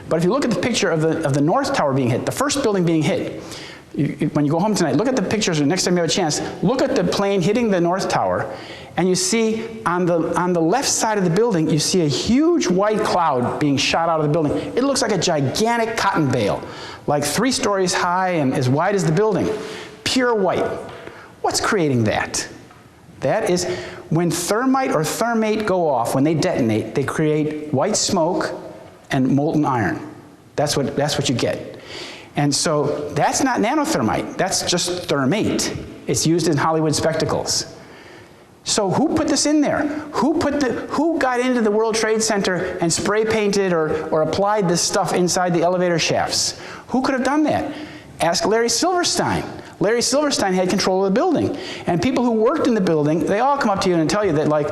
But if you look at the picture of the North Tower being hit, the first building being hit, when you go home tonight, look at the pictures, or next time you have a chance, look at the plane hitting the North Tower, and you see on the left side of the building, you see a huge white cloud being shot out of the building. It looks like a gigantic cotton bale, like 3 stories high and as wide as the building. Pure white. What's creating that? That is when thermite or thermate go off, when they detonate, they create white smoke and molten iron. That's what you get. And so that's not nanothermite, that's just thermate. It's used in Hollywood spectacles. So who put this in there? Who got into the World Trade Center and spray painted or applied this stuff inside the elevator shafts? Who could have done that? Ask Larry Silverstein. Larry Silverstein had control of the building. And people who worked in the building, they all come up to you and tell you that, like,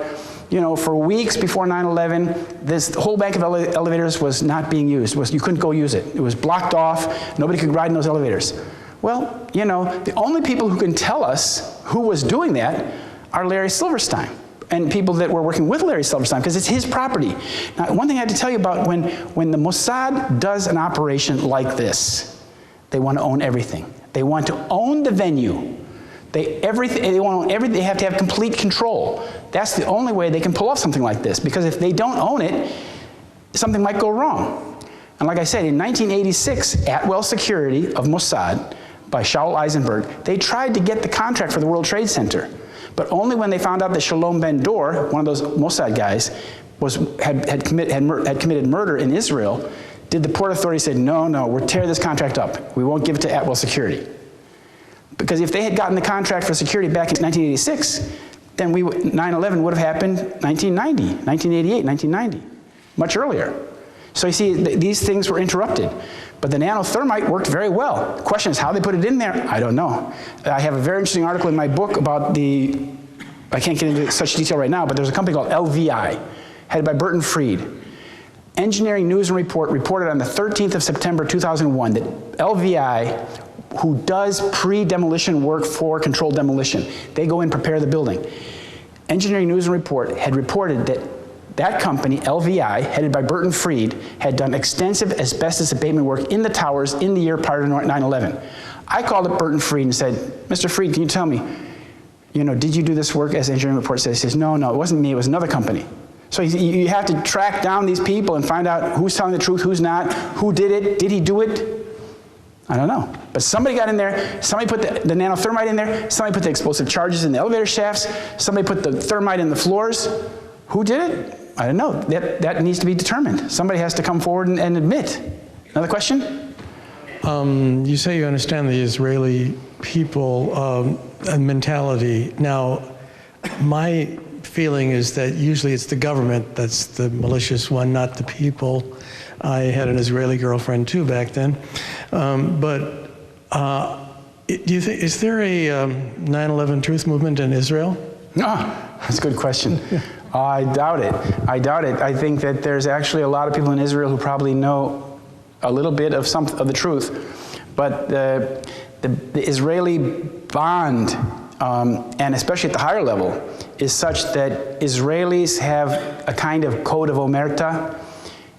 you know, for weeks before 9/11, this whole bank of elevators was not being used. You couldn't go use it. It was blocked off. Nobody could ride in those elevators. Well, you know, the only people who can tell us who was doing that are Larry Silverstein and people that were working with Larry Silverstein, because it's his property. Now, one thing I had to tell you about when the Mossad does an operation like this, they want to own everything. They want to own the venue. They want to own everything. They have to have complete control. That's the only way they can pull off something like this, because if they don't own it, something might go wrong. And like I said, in 1986, Atwell Security of Mossad, by Shaul Eisenberg, they tried to get the contract for the World Trade Center, but only when they found out that Shalom Ben-Dor, one of those Mossad guys, had committed murder in Israel, did the Port Authority say, no, we'll tear this contract up. We won't give it to Atwell Security. Because if they had gotten the contract for security back in 1986, then 9/11 would have happened 1990, 1988, 1990, much earlier. So you see, these things were interrupted. But the nanothermite worked very well. The question is how they put it in there, I don't know. I have a very interesting article in my book about I can't get into such detail right now, but there's a company called LVI, headed by Burton Freed. Engineering News and Report reported on the 13th of September 2001 that LVI, who does pre-demolition work for controlled demolition, they go in, prepare the building. Engineering News and Report had reported that that company, LVI, headed by Burton Freed, had done extensive asbestos abatement work in the towers in the year prior to 9/11. I called up Burton Freed and said, Mr. Freed, can you tell me, you know, did you do this work as Engineering Report says? He says, no, it wasn't me, it was another company. So you have to track down these people and find out who's telling the truth, who's not, who did it, did he do it? I don't know. But somebody got in there, somebody put the nanothermite in there, somebody put the explosive charges in the elevator shafts, somebody put the thermite in the floors. Who did it? I don't know. That needs to be determined. Somebody has to come forward and admit. Another question? You say you understand the Israeli people and mentality. Now, my feeling is that usually it's the government that's the malicious one, not the people. I had an Israeli girlfriend too back then. Do you think, is there a 9/11 truth movement in Israel? That's a good question. I doubt it. I doubt it. I think that there's actually a lot of people in Israel who probably know a little bit of the truth, but the Israeli bond, and especially at the higher level, is such that Israelis have a kind of code of omerta.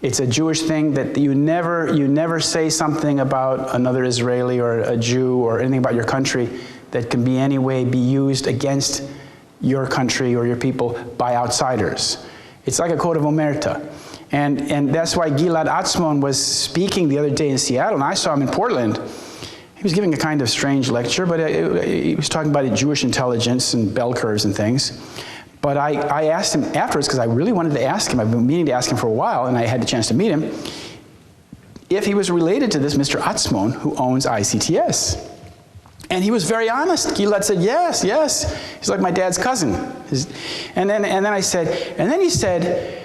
It's a Jewish thing that you never say something about another Israeli or a Jew or anything about your country that can be any way be used against your country or your people by outsiders. It's like a code of omerta. And that's why Gilad Atzmon was speaking the other day in Seattle, and I saw him in Portland. He was giving a kind of strange lecture, but he was talking about Jewish intelligence and bell curves and things. But I asked him afterwards, because I really wanted to ask him, I've been meaning to ask him for a while, and I had the chance to meet him, if he was related to this Mr. Atzmon who owns ICTS. And he was very honest. Gilad said, yes, yes. He's like my dad's cousin. And then he said,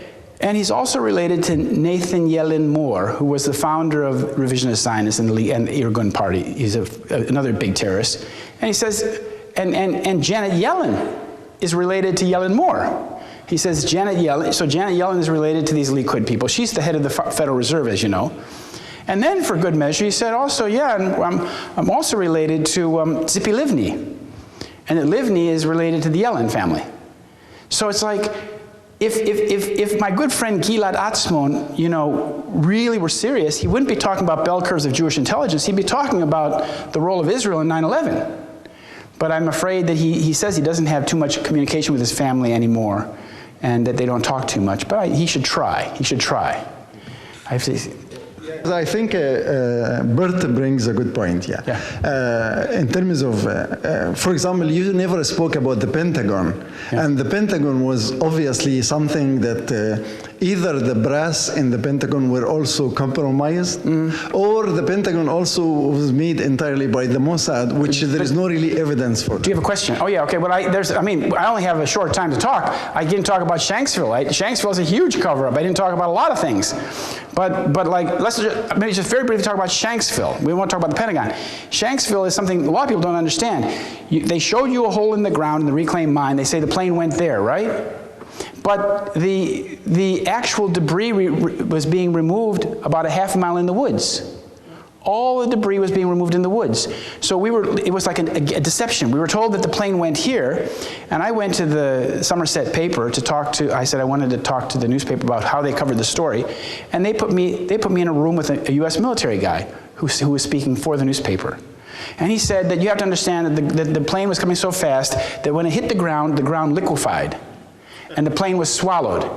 and he's also related to Nathan Yellen Moore, who was the founder of Revisionist Zionists and the Irgun Party. He's another big terrorist. And he says, and Janet Yellen is related to Yellen Moore. He says Janet Yellen is related to these Likud people. She's the head of the Federal Reserve, as you know. And then, for good measure, he said also, yeah, and I'm also related to Tzipi Livni. And that Livni is related to the Yellen family. So it's like, if my good friend Gilad Atzmon, really were serious, he wouldn't be talking about bell curves of Jewish intelligence. He'd be talking about the role of Israel in 9/11. But I'm afraid that he says he doesn't have too much communication with his family anymore, and that they don't talk too much. But he should try. He should try. I think Bert brings a good point, in terms of, for example, you never spoke about the Pentagon. And the Pentagon was obviously something that either the brass in the Pentagon were also compromised, or the Pentagon also was made entirely by the Mossad, which there is no really evidence for. Do you have a question? Oh yeah, okay, well I only have a short time to talk. I didn't talk about Shanksville. Shanksville is a huge cover-up. I didn't talk about a lot of things. But like, let's maybe just very briefly talk about Shanksville. We won't talk about the Pentagon. Shanksville is something a lot of people don't understand. They showed you a hole in the ground in the reclaimed mine. They say the plane went there, right? But the actual debris was being removed about a half mile in the woods. All the debris was being removed in the woods. So it was like a deception. We were told that the plane went here, and I went to the Somerset paper I said I wanted to talk to the newspaper about how they covered the story, and they put me in a room with a US military guy who was speaking for the newspaper. And he said that you have to understand that the plane was coming so fast that when it hit the ground liquefied, and the plane was swallowed.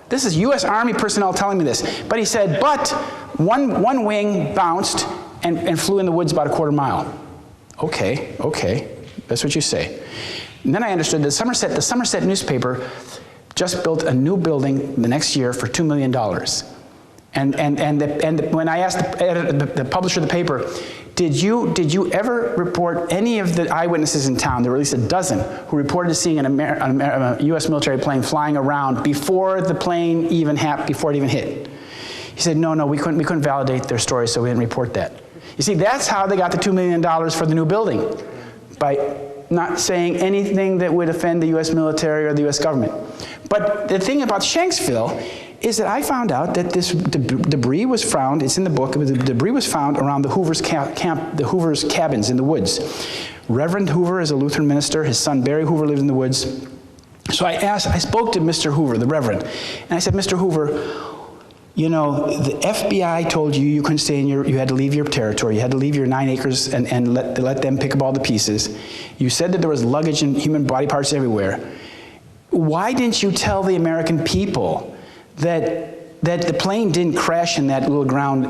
This is US Army personnel telling me this. But he said, but one wing bounced and flew in the woods about a quarter mile. Okay, that's what you say. And then I understood that the Somerset newspaper just built a new building the next year for $2 million. And when I asked the publisher of the paper, did you ever report any of the eyewitnesses in town? There were at least a dozen who reported seeing a U.S. military plane flying around before the plane even before it even hit. He said, no, we couldn't validate their story, so we didn't report that. You see, that's how they got the $2 million for the new building, by not saying anything that would offend the U.S. military or the U.S. government. But the thing about Shanksville is that I found out that this debris was found, it's in the book, the debris was found around the Hoover's cabins in the woods. Reverend Hoover is a Lutheran minister, his son Barry Hoover lived in the woods. So I spoke to Mr. Hoover, the Reverend, and I said, Mr. Hoover, the FBI told you couldn't stay you had to leave your territory, you had to leave your 9 acres and let them pick up all the pieces. You said that there was luggage and human body parts everywhere. Why didn't you tell the American people that the plane didn't crash in that little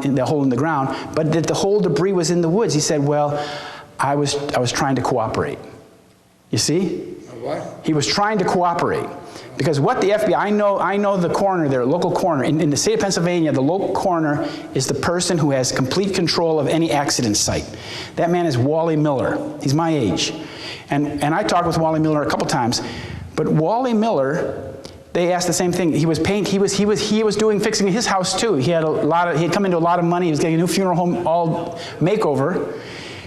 in the hole in the ground, but that the whole debris was in the woods? He said, well, I was trying to cooperate. You see? What? He was trying to cooperate. Because what the FBI, I know the coroner there, local coroner, in the state of Pennsylvania, the local coroner is the person who has complete control of any accident site. That man is Wally Miller. He's my age. And I talked with Wally Miller a couple times, but Wally Miller, they asked the same thing. He was doing fixing his house too. He had come into a lot of money. He was getting a new funeral home, all makeover.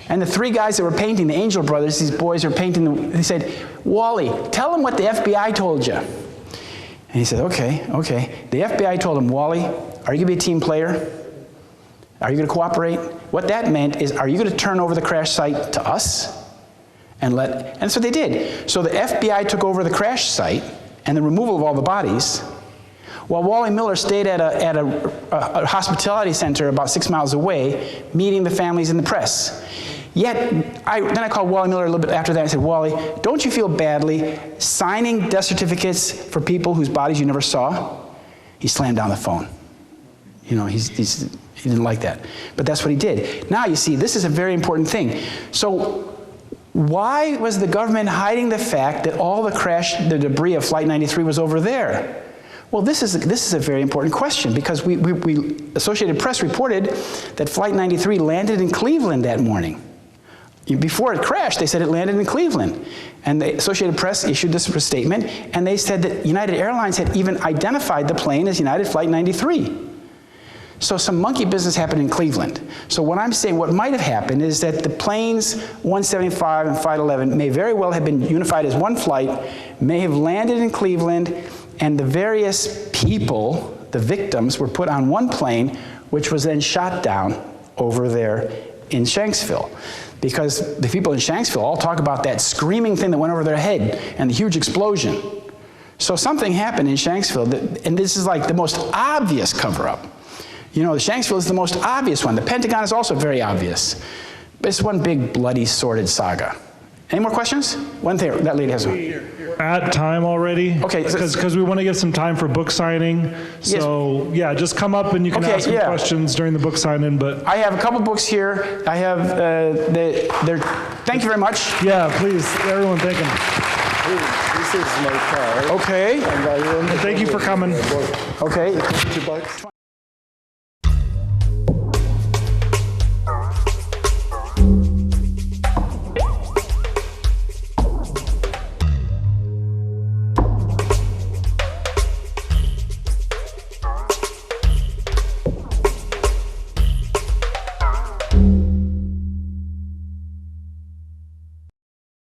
And the three guys that were painting, the Angel brothers, these boys were painting, they said, Wally, tell them what the FBI told you. And he said, okay. The FBI told him, Wally, are you going to be a team player? Are you going to cooperate? What that meant is, are you going to turn over the crash site to us? And so they did. So the FBI took over the crash site and the removal of all the bodies, while Wally Miller stayed at a hospitality center about 6 miles away, meeting the families and the press. Yet, then I called Wally Miller a little bit after that and said, Wally, don't you feel badly signing death certificates for people whose bodies you never saw? He slammed down the phone. You know, he didn't like that. But that's what he did. Now, you see, this is a very important thing. So, why was the government hiding the fact that all the debris of Flight 93 was over there? Well, this is a very important question, because Associated Press reported that Flight 93 landed in Cleveland that morning. Before it crashed, they said it landed in Cleveland. And the Associated Press issued this statement, and they said that United Airlines had even identified the plane as United Flight 93. So some monkey business happened in Cleveland. So what I'm saying, what might have happened is that the planes 175 and Flight 11 may very well have been unified as one flight, may have landed in Cleveland, and the various people, the victims, were put on one plane, which was then shot down over there in Shanksville. Because the people in Shanksville all talk about that screaming thing that went over their head and the huge explosion. So something happened in Shanksville, and this is like the most obvious cover-up. You know, Shanksville is the most obvious one. The Pentagon is also very obvious. But it's one big, bloody, sordid saga. Any more questions? One thing, that lady has one. We're at time already. Okay. Because we want to give some time for book signing. So, yeah, just come up and you can ask some questions during the book signing. But I have a couple books here. I have, thank you very much. Yeah, please, everyone, thank him. This is my card. Okay. And I want Thank you for coming. Okay. $20.